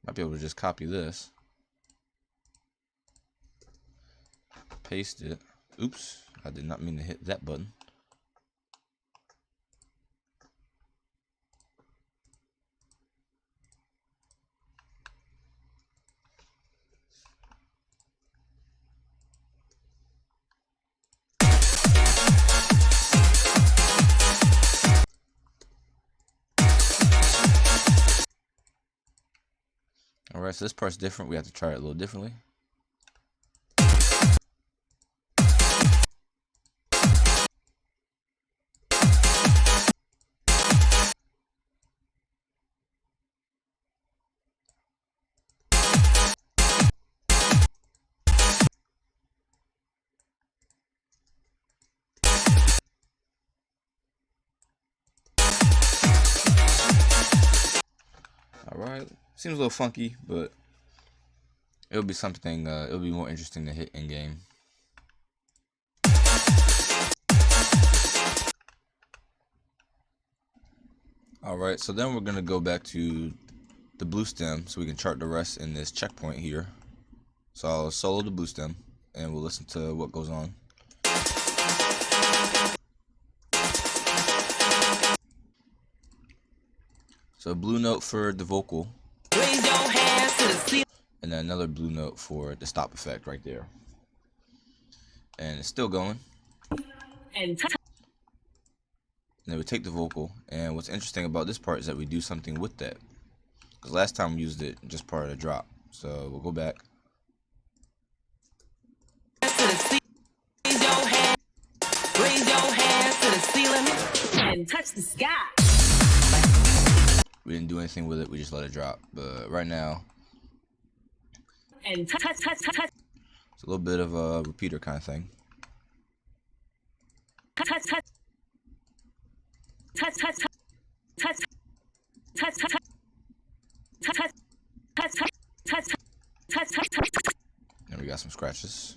Might be able to just copy this, paste it. Oops, I did not mean to hit that button. Alright, so this part's different. We have to try it a little differently. Alright, seems a little funky, but it'll be something, it'll be more interesting to hit in game. Alright, so then we're going to go back to the blue stem so we can chart the rest in this checkpoint here. So I'll solo the blue stem and we'll listen to what goes on. So a blue note for the vocal, Raise your hands to the ceiling. and then another blue note for the stop effect right there. And it's still going. And And then we take the vocal, and what's interesting about this part is that we do something with that. Because last time we used it just part of the drop. So we'll go back. raise your hands to the ceiling and touch the sky. We didn't do anything with it, we just let it drop. But right now, And touch. it's a little bit of a repeater kind of thing. And we got some scratches.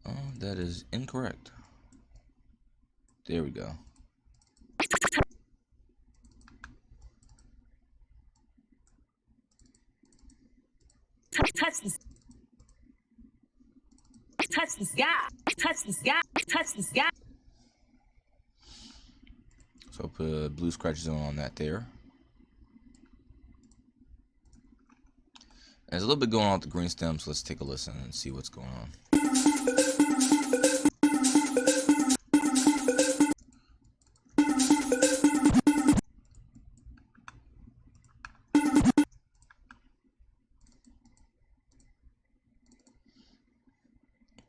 Oh, that is incorrect. There we go. Touch the sky. Touch the sky. Touch the sky. So I'll put a blue scratch zone on that there. There's a little bit going on with the green stem, so let's take a listen and see what's going on.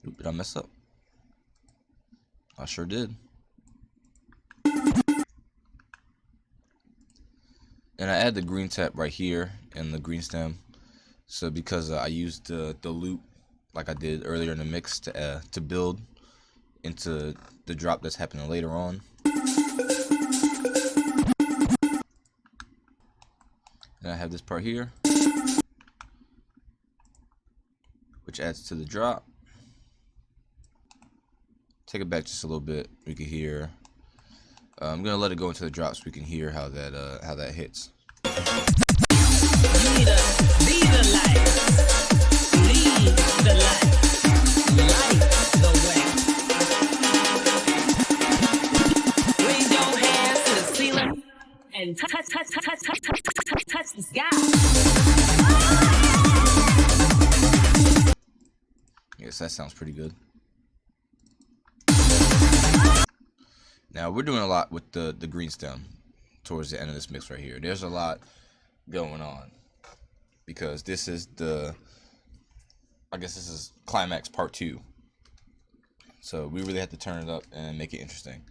Oop, did I mess up? I sure did. And I add the green tap right here in the green stem. So because I used the loop like I did earlier in the mix to build into the drop that's happening later on. And I have this part here, which adds to the drop. Take it back just a little bit. We can hear. I'm gonna let it go into the drop so we can hear how that hits. You need to be the light. Lead the light. Light the way. Raise your hands to the ceiling and touch the sky. Guess that sounds pretty good. Now we're doing a lot with the green stem towards the end of this mix right here. There's a lot going on because this is I guess this is Climax Part 2. So we really have to turn it up and make it interesting.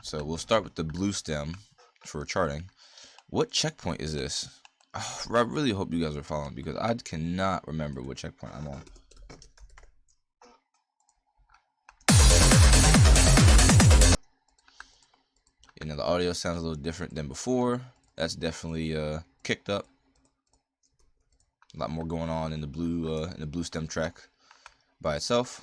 So we'll start with the blue stem for charting. What checkpoint is this? Oh, I really hope you guys are following because I cannot remember what checkpoint I'm on. You know, the audio sounds a little different than before. That's definitely kicked up. A lot more going on in the blue stem track by itself.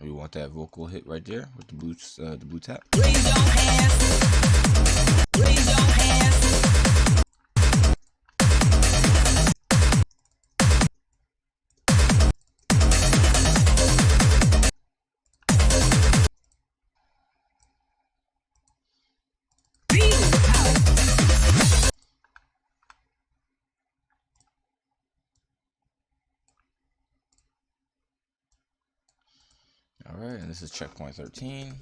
We want that vocal hit right there with the blue tap. Raise your hands. Raise your hands. Alright, and this is checkpoint 13.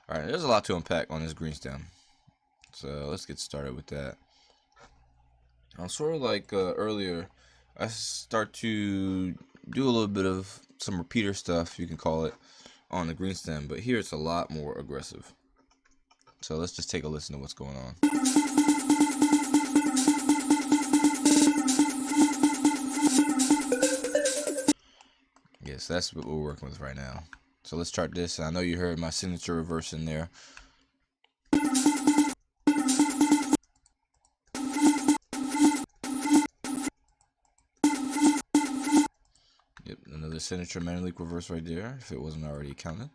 Alright, there's a lot to unpack on this green stem. So let's get started with that. Sort of like earlier, I start to do a little bit of some repeater stuff, you can call it, on the green stem. But here it's a lot more aggressive. So let's just take a listen to what's going on. Yes, that's what we're working with right now. So let's chart this. I know you heard my signature reverse in there. Yep, another signature Menelik reverse right there, if it wasn't already counted.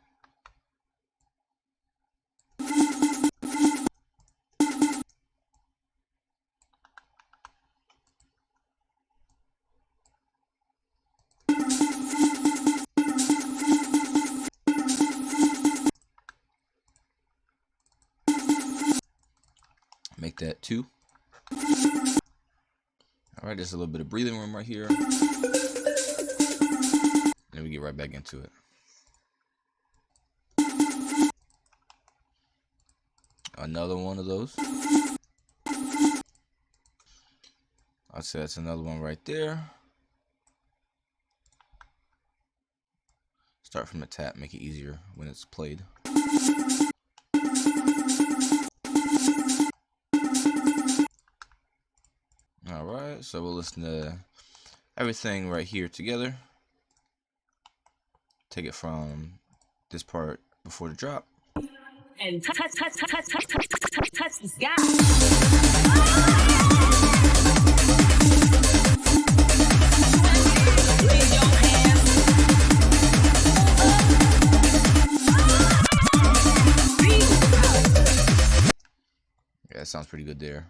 Make that 2. Alright, there's a little bit of breathing room right here. Then we get right back into it. Another one of those. I'd say that's another one right there. Start from the tap, make it easier when it's played. Alright, so we'll listen to everything right here together. Take it from this part before the drop. And touch the sky. Raise your hands. Yeah, that sounds pretty good there.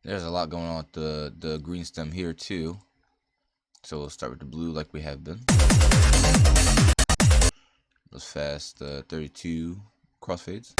There's a lot going on with the green stem here too. So we'll start with the blue like we have been. Those fast 32 crossfades.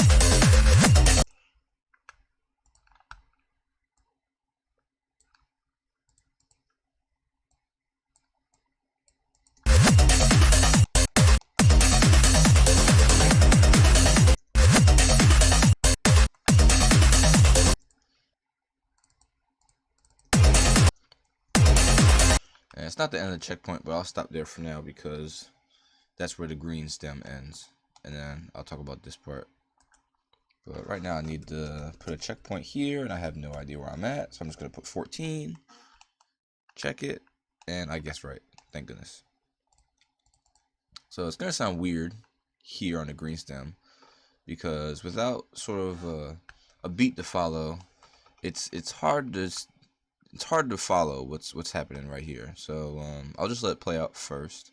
And it's not the end of the checkpoint, but I'll stop there for now because that's where the green stem ends. And then I'll talk about this part. But right now I need to put a checkpoint here, and I have no idea where I'm at. So I'm just going to put 14, check it, and I guess right. Thank goodness. So it's going to sound weird here on the green stem because without sort of a beat to follow, it's hard to follow what's happening right here. So I'll just let it play out first.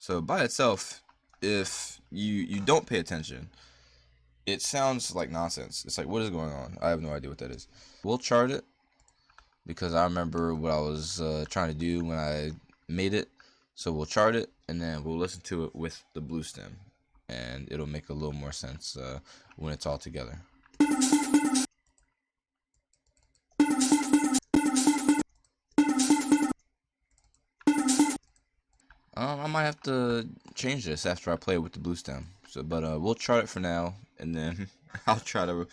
So by itself, if you don't pay attention, it sounds like nonsense. It's like, what is going on? I have no idea what that is. We'll chart it because I remember what I was trying to do when I made it. So we'll chart it and then we'll listen to it with the blue stem, and it'll make a little more sense when it's all together. I might have to change this after I play it with the blue stem. So, but we'll chart it for now, and then I'll try to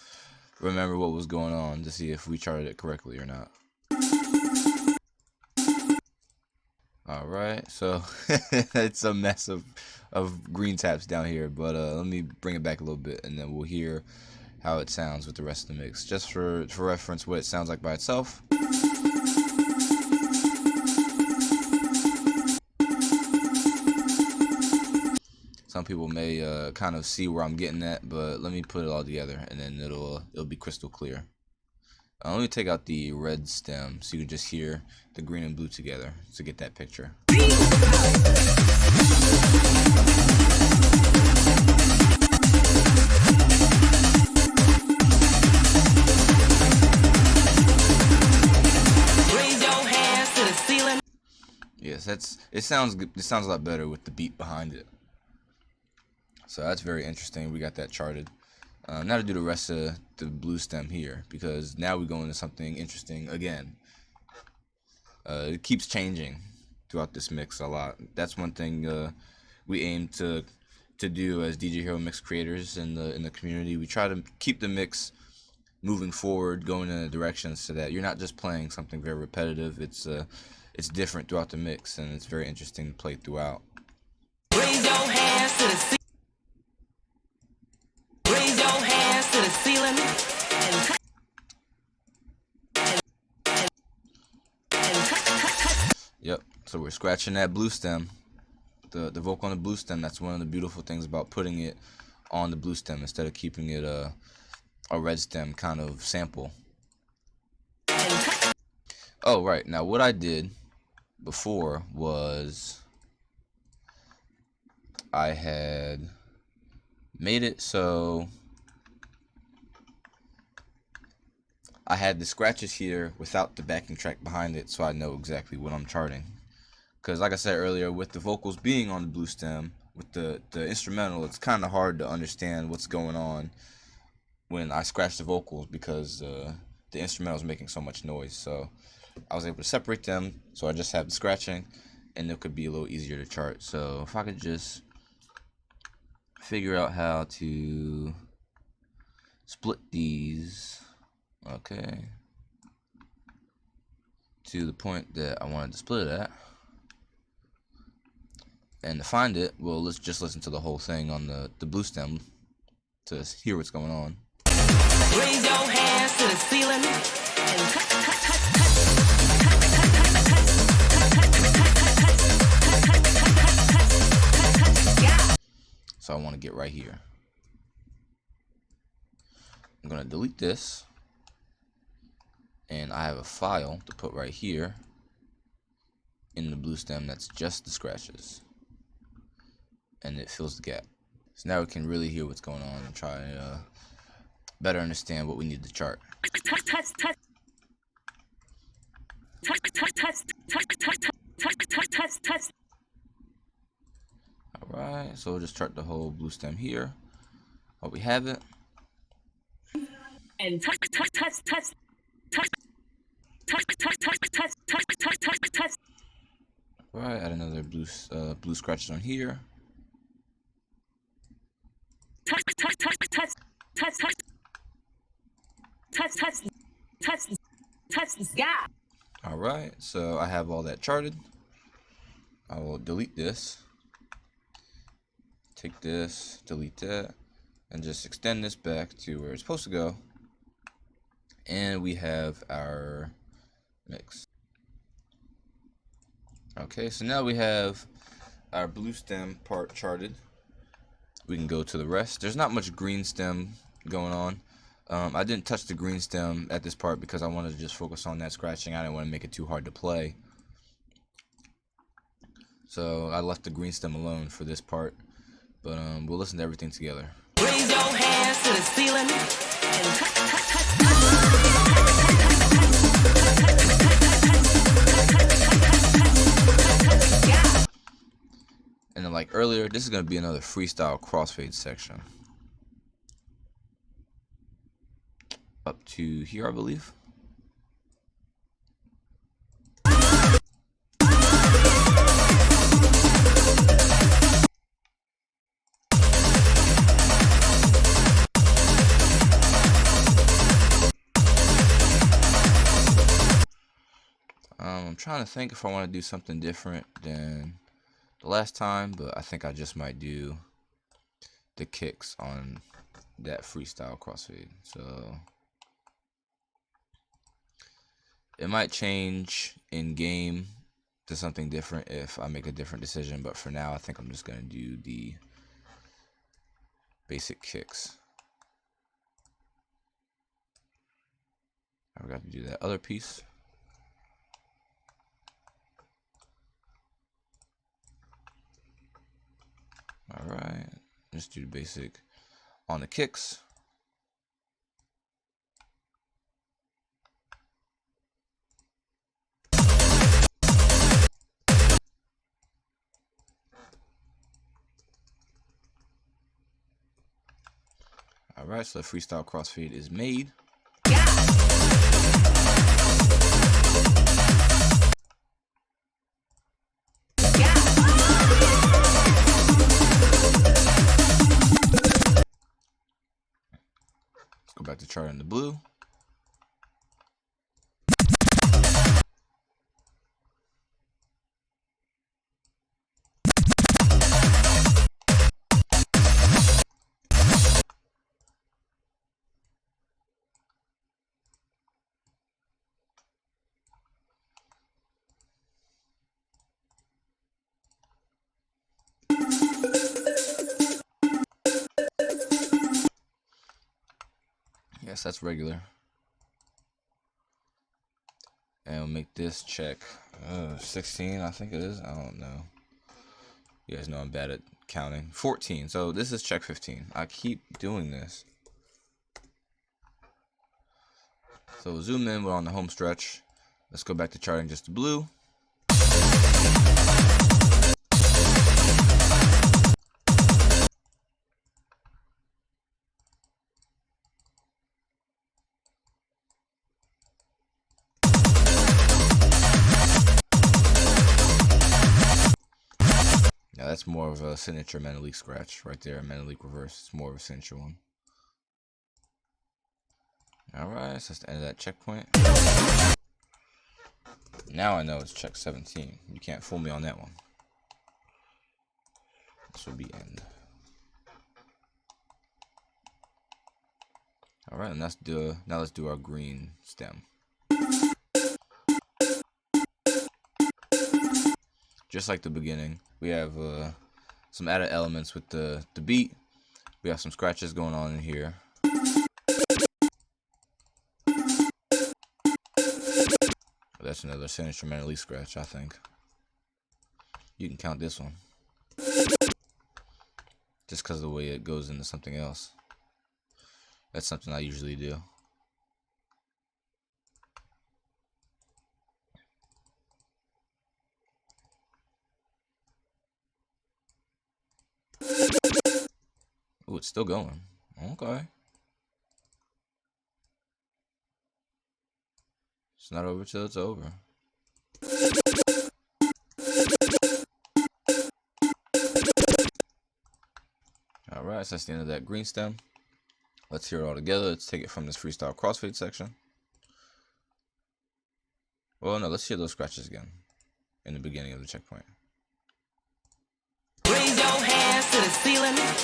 remember what was going on to see if we charted it correctly or not. All right, so it's a mess of green taps down here, but let me bring it back a little bit, and then we'll hear how it sounds with the rest of the mix, just for reference what it sounds like by itself. Some people may kind of see where I'm getting at, but let me put it all together, and then it'll be crystal clear. Let me take out the red stem so you can just hear the green and blue together to get that picture. Raise your hands to the ceiling. Yes, it sounds good. It sounds a lot better with the beat behind it. So that's very interesting. We got that charted. Now to do the rest of the blue stem here, because now we go into something interesting again. It keeps changing throughout this mix a lot. That's one thing we aim to do as DJ Hero mix creators in the community. We try to keep the mix moving forward, going in a direction so that you're not just playing something very repetitive. It's different throughout the mix, and it's very interesting to play throughout. Raise your hands to the ceiling. Raise your hands to the ceiling. Yep. So we're scratching that blue stem, the vocal on the blue stem. That's one of the beautiful things about putting it on the blue stem instead of keeping it a red stem kind of sample. Oh, right. Now what I did before was I had made it so I had the scratches here without the backing track behind it, so I know exactly what I'm charting. Because like I said earlier, with the vocals being on the blue stem, with the instrumental, it's kind of hard to understand what's going on when I scratch the vocals because the instrumental is making so much noise. So I was able to separate them, so I just have the scratching, and it could be a little easier to chart. So if I could just figure out how to split these, okay, to the point that I wanted to split it at. And to find it, well, let's just listen to the whole thing on the blue stem to hear what's going on. Raise your hands to the ceiling. So I want to get right here. I'm going to delete this. And I have a file to put right here in the blue stem that's just the scratches. And it fills the gap. So now we can really hear what's going on and try to better understand what we need to chart. Alright, so we'll just chart the whole blue stem here. While we have it. And Alright, add another blue scratches on here. Alright, so I have all that charted. I will delete this. Take this, delete that, and just extend this back to where it's supposed to go. And we have our mix. Okay, so now we have our blue stem part charted. We can go to the rest. There's not much green stem going on. I didn't touch the green stem at this part because I wanted to just focus on that scratching. I didn't want to make it too hard to play. So I left the green stem alone for this part, but we'll listen to everything together. Raise your hands to the ceiling And then, like earlier, this is going to be another freestyle crossfade section. Up to here, I believe. I'm trying to think if I want to do something different than the last time, but I think I just might do the kicks on that freestyle crossfade. So it might change in game to something different if I make a different decision, but for now I think I'm just going to do the basic kicks. I forgot to do that other piece. Alright, just do the basic on the kicks. Alright, so the freestyle crossfade is made. Go back to chart in the blue. Yes, that's regular. And we'll make this check 16, I think it is. I don't know. You guys know I'm bad at counting. 14. So this is check 15. I keep doing this. So we'll zoom in. We're on the home stretch. Let's go back to charting just the blue. Now that's more of a signature Menelik scratch right there. Menelik reverse. It's more of a signature one. Alright, so that's the end of that checkpoint. Now I know it's check 17. You can't fool me on that one. This will be end. Alright, and now let's do our green stem. Just like the beginning, we have some added elements with the beat. We have some scratches going on in here. That's another signature Menelik scratch, I think. You can count this one. Just because of the way it goes into something else. That's something I usually do. Oh, it's still going. Okay. It's not over till it's over. Alright, so that's the end of that green stem. Let's hear it all together. Let's take it from this freestyle crossfade section. Well, no, let's hear those scratches again in the beginning of the checkpoint. Raise your hands to the ceiling and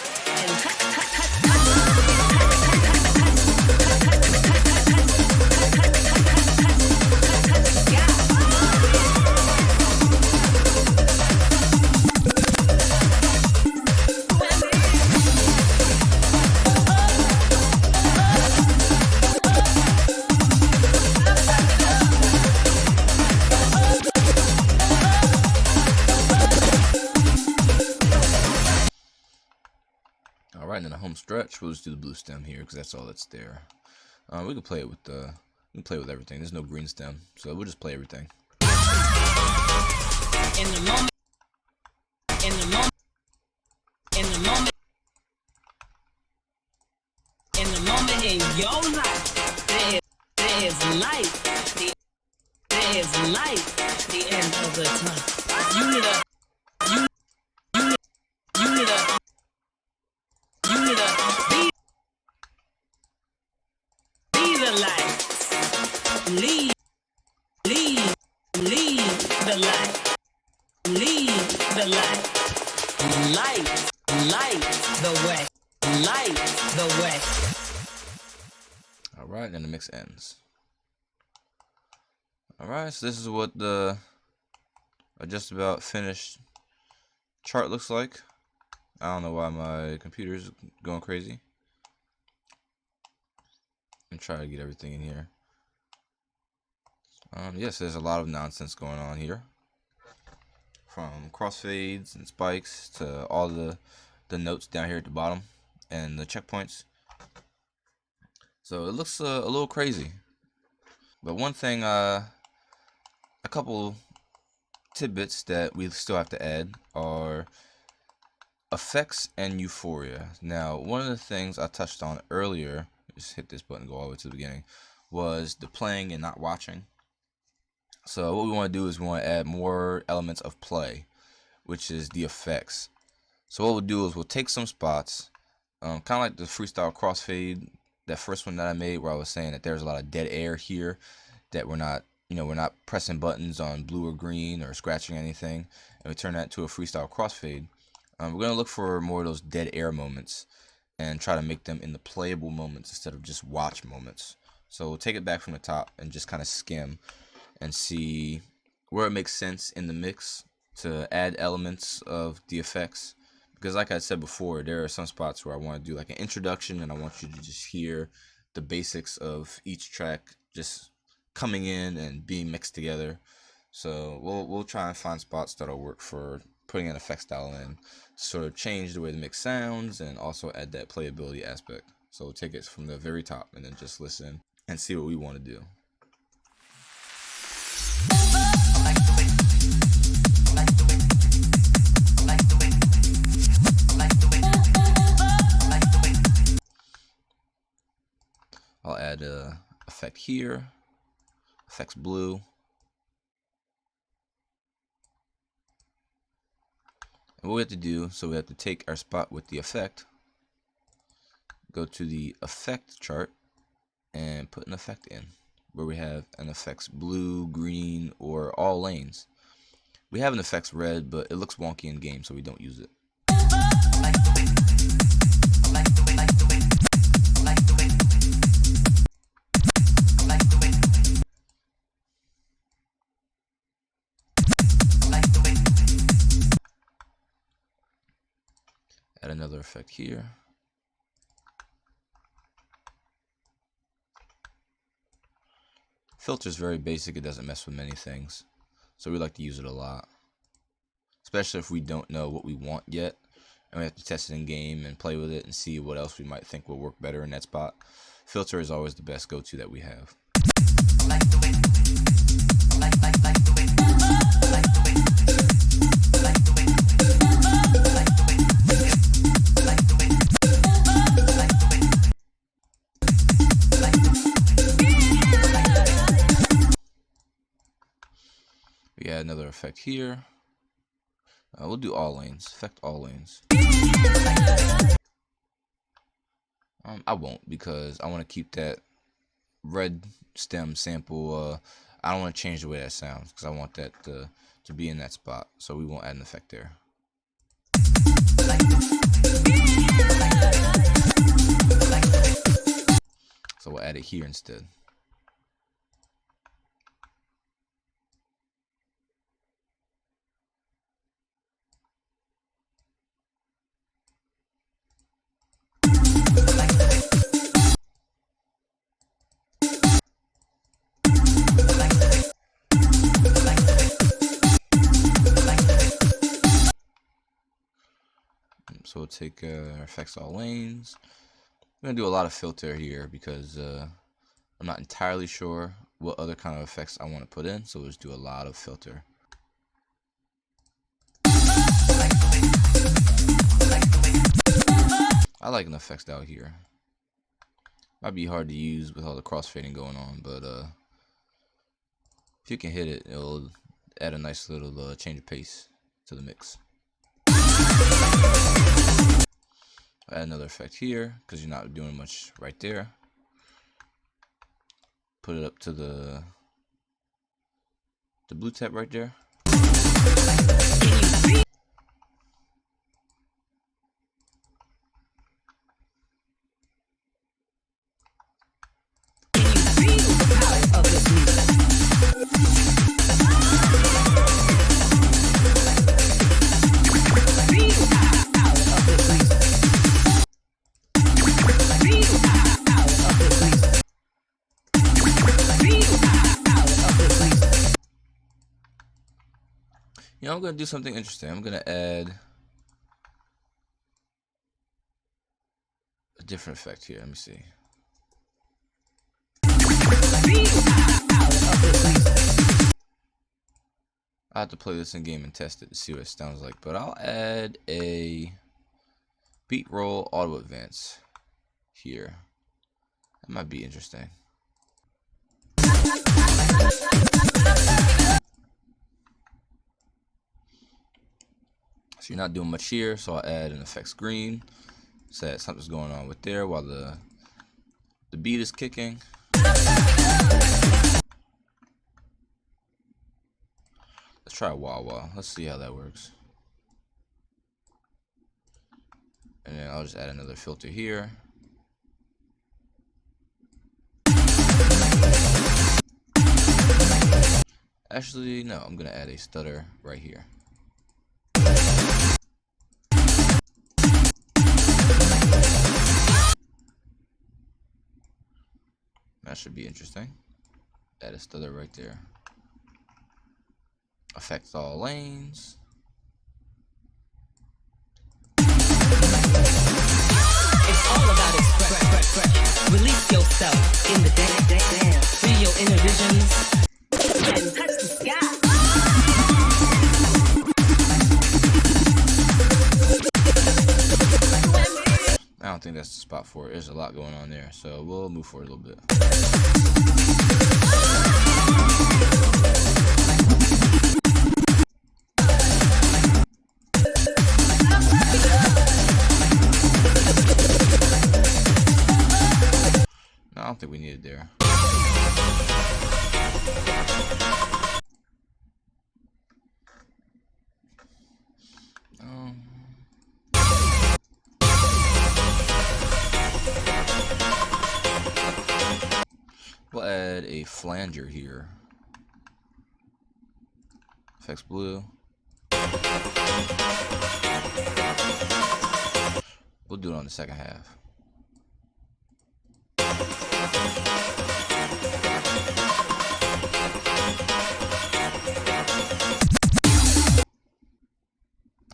All right, and then the home stretch, we'll just do the blue stem here because that's all that's there. We can play it with everything. There's no green stem, so we'll just play everything. In the moment, in the moment, in the moment, in the moment in your life, there is light. There is light. The end of the tunnel. You need a, you need a, be the light. Lead the light. Lead the light. Light the way. Light the way. All right, and the mix ends. All right, so this is what the just about finished chart looks like. I don't know why my computer's going crazy. And try to get everything in here. Yes, there's a lot of nonsense going on here, from crossfades and spikes to all the notes down here at the bottom and the checkpoints. So it looks a little crazy. But one thing, a couple tidbits that we still have to add are effects and euphoria. Now, one of the things I touched on earlier, just hit this button, go all the way to the beginning, was the playing and not watching. So what we want to do is we want to add more elements of play, which is the effects. So what we'll do is we'll take some spots, kind of like the freestyle crossfade, that first one that I made, where I was saying that there's a lot of dead air here, that we're not pressing buttons on blue or green or scratching anything, and we turn that to a freestyle crossfade. We're going to look for more of those dead air moments and try to make them in the playable moments instead of just watch moments. So we'll take it back from the top and just kind of skim and see where it makes sense in the mix to add elements of the effects. Because like I said before, there are some spots where I want to do like an introduction and I want you to just hear the basics of each track just coming in and being mixed together. So we'll try and find spots that'll work for putting an effect style in to sort of change the way the mix sounds and also add that playability aspect. So we'll take it from the very top and then just listen and see what we want to do. I'll add a effect here, effects blue. And what we have to do, so we have to take our spot with the effect, go to the effect chart, and put an effect in, where we have an effects blue, green, or all lanes. We have an effects red, but it looks wonky in game, so we don't use it. Add another effect here. Filter is very basic, it doesn't mess with many things, so we like to use it a lot, especially if we don't know what we want yet and we have to test it in game and play with it and see what else we might think will work better in that spot. Filter is always the best go-to that we have. We add another effect here. We'll do all lanes. Effect all lanes. I won't, because I want to keep that red stem sample. I don't want to change the way that sounds because I want that to be in that spot. So we won't add an effect there. So we'll add it here instead. So we'll take effects all lanes. I'm gonna do a lot of filter here because I'm not entirely sure what other kind of effects I want to put in, so we'll just do a lot of filter. I like an effects out here. Might be hard to use with all the crossfading going on, but if you can hit it, it'll add a nice little change of pace to the mix. Add another effect here because you're not doing much right there. Put it up to the blue tap right there. You know, I'm going to do something interesting. I'm going to add a different effect here. Let me see. I have to play this in game and test it to see what it sounds like, but I'll add a beat roll auto advance here. That might be interesting. So you're not doing much here, so I'll add an effects green so that something's going on with there while the beat is kicking. Let's try wah wah. Let's see how that works. And then I'll just add another filter here. Actually, no, I'm gonna add a stutter right here. That should be interesting. Add a stutter right there. Affects all lanes. It's all about express. Release yourself in the dance. Free your inner visions and touch the sky. I don't think that's the spot for it. There's a lot going on there, so we'll move forward a little bit. No, I don't think we need it there. We'll add a flanger here. Effects blue. We'll do it on the second half.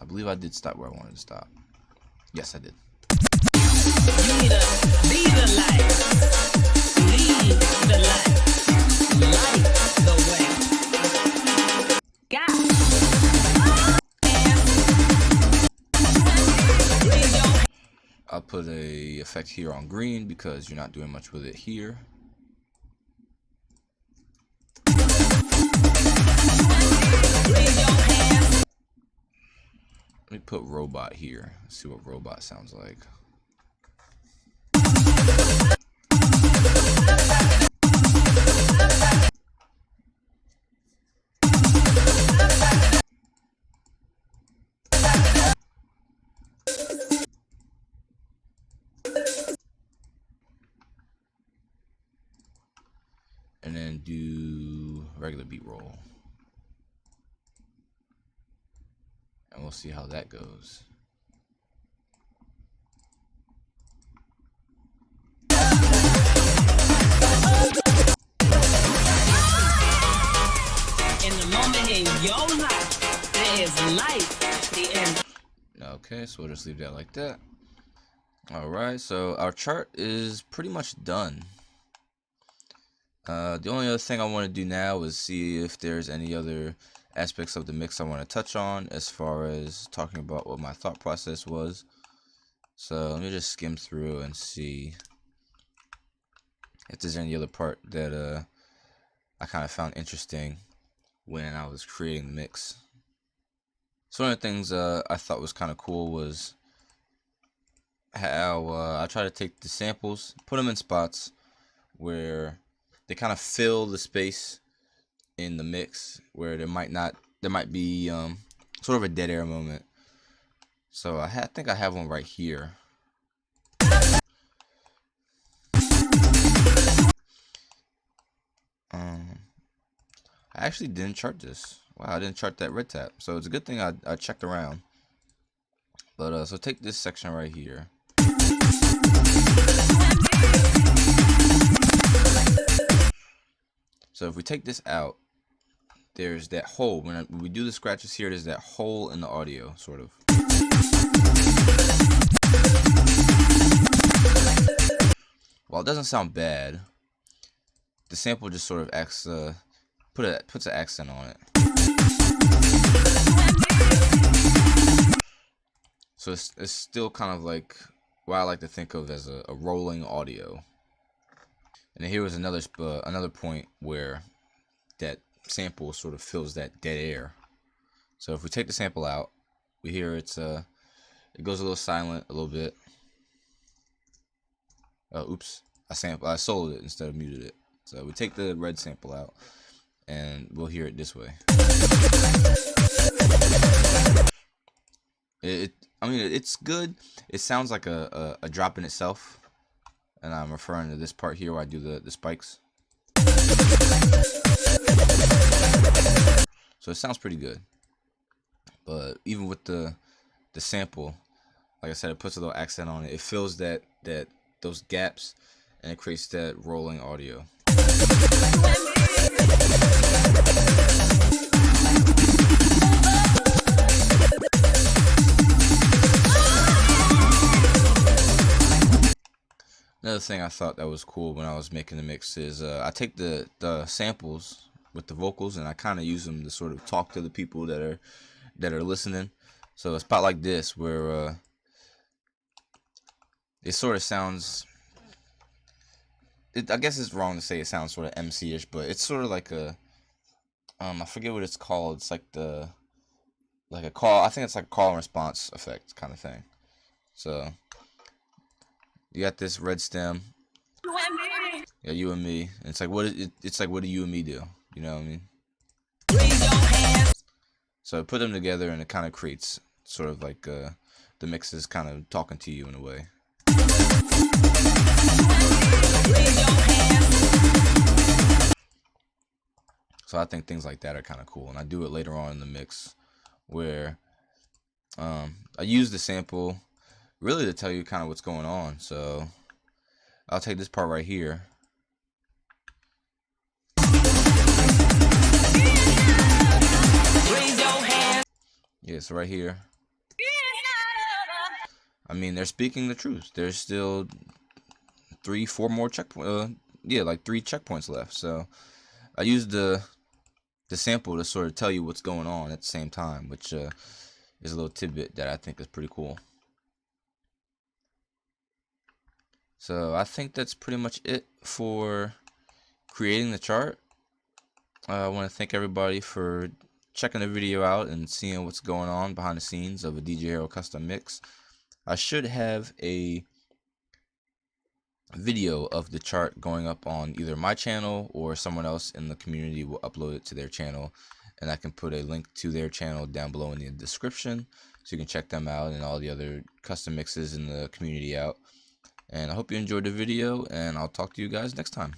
I believe I did stop where I wanted to stop. Yes, I did. You need to be the light. Lead the light. Light the way. God. I'll put a effect here on green because you're not doing much with it here. Let me put robot here. Let's see what robot sounds like. And then do regular beat roll. And we'll see how that goes. In the moment in your life, there is light at the end. Okay, so we'll just leave that like that. Alright, so our chart is pretty much done. The only other thing I want to do now is see if there's any other aspects of the mix I want to touch on as far as talking about what my thought process was. So let me just skim through and see if there's any other part that I kind of found interesting when I was creating the mix. So one of the things I thought was kind of cool was how I try to take the samples, put them in spots where they kind of fill the space in the mix where there might be sort of a dead air moment. So I think I have one right here. I actually didn't chart this. Wow, I didn't chart that red tap. So it's a good thing I checked around. But so take this section right here. So if we take this out, there's that hole. When we do the scratches here, there's that hole in the audio, sort of. While it doesn't sound bad, the sample just sort of acts, puts an accent on it. So it's still kind of like what I like to think of as a rolling audio. And here was another point where that sample sort of fills that dead air. So if we take the sample out, we hear it goes a little silent a little bit. Oops, I soloed it instead of muted it. So we take the red sample out and we'll hear it this way. I mean, it's good. It sounds like a drop in itself. And I'm referring to this part here where I do the spikes. So it sounds pretty good. But even with the sample, like I said, it puts a little accent on it. It fills those gaps and it creates that rolling audio. Another thing I thought that was cool when I was making the mix is I take the samples with the vocals and I kind of use them to sort of talk to the people that are listening. So a spot like this where it sort of sounds, I guess it's wrong to say it sounds sort of MC-ish, but it's sort of like a I forget what it's called. It's like a call. I think it's like a call and response effect kind of thing. So you got this red stem. Yeah, you and me. And it's like what do you and me do? You know what I mean? So put them together and it kind of creates sort of like the mix is kind of talking to you in a way. So I think things like that are kind of cool, and I do it later on in the mix where I use the sample really to tell you kind of what's going on. So I'll take this part right here. Yeah, so right here. I mean, they're speaking the truth. There's still 3-4 more checkpoints. Yeah, like 3 checkpoints left. So I used the sample to sort of tell you what's going on at the same time, which is a little tidbit that I think is pretty cool. So I think that's pretty much it for creating the chart. I want to thank everybody for checking the video out and seeing what's going on behind the scenes of a DJ Hero custom mix. I should have a video of the chart going up on either my channel or someone else in the community will upload it to their channel, and I can put a link to their channel down below in the description so you can check them out and all the other custom mixes in the community out. And I hope you enjoyed the video, and I'll talk to you guys next time.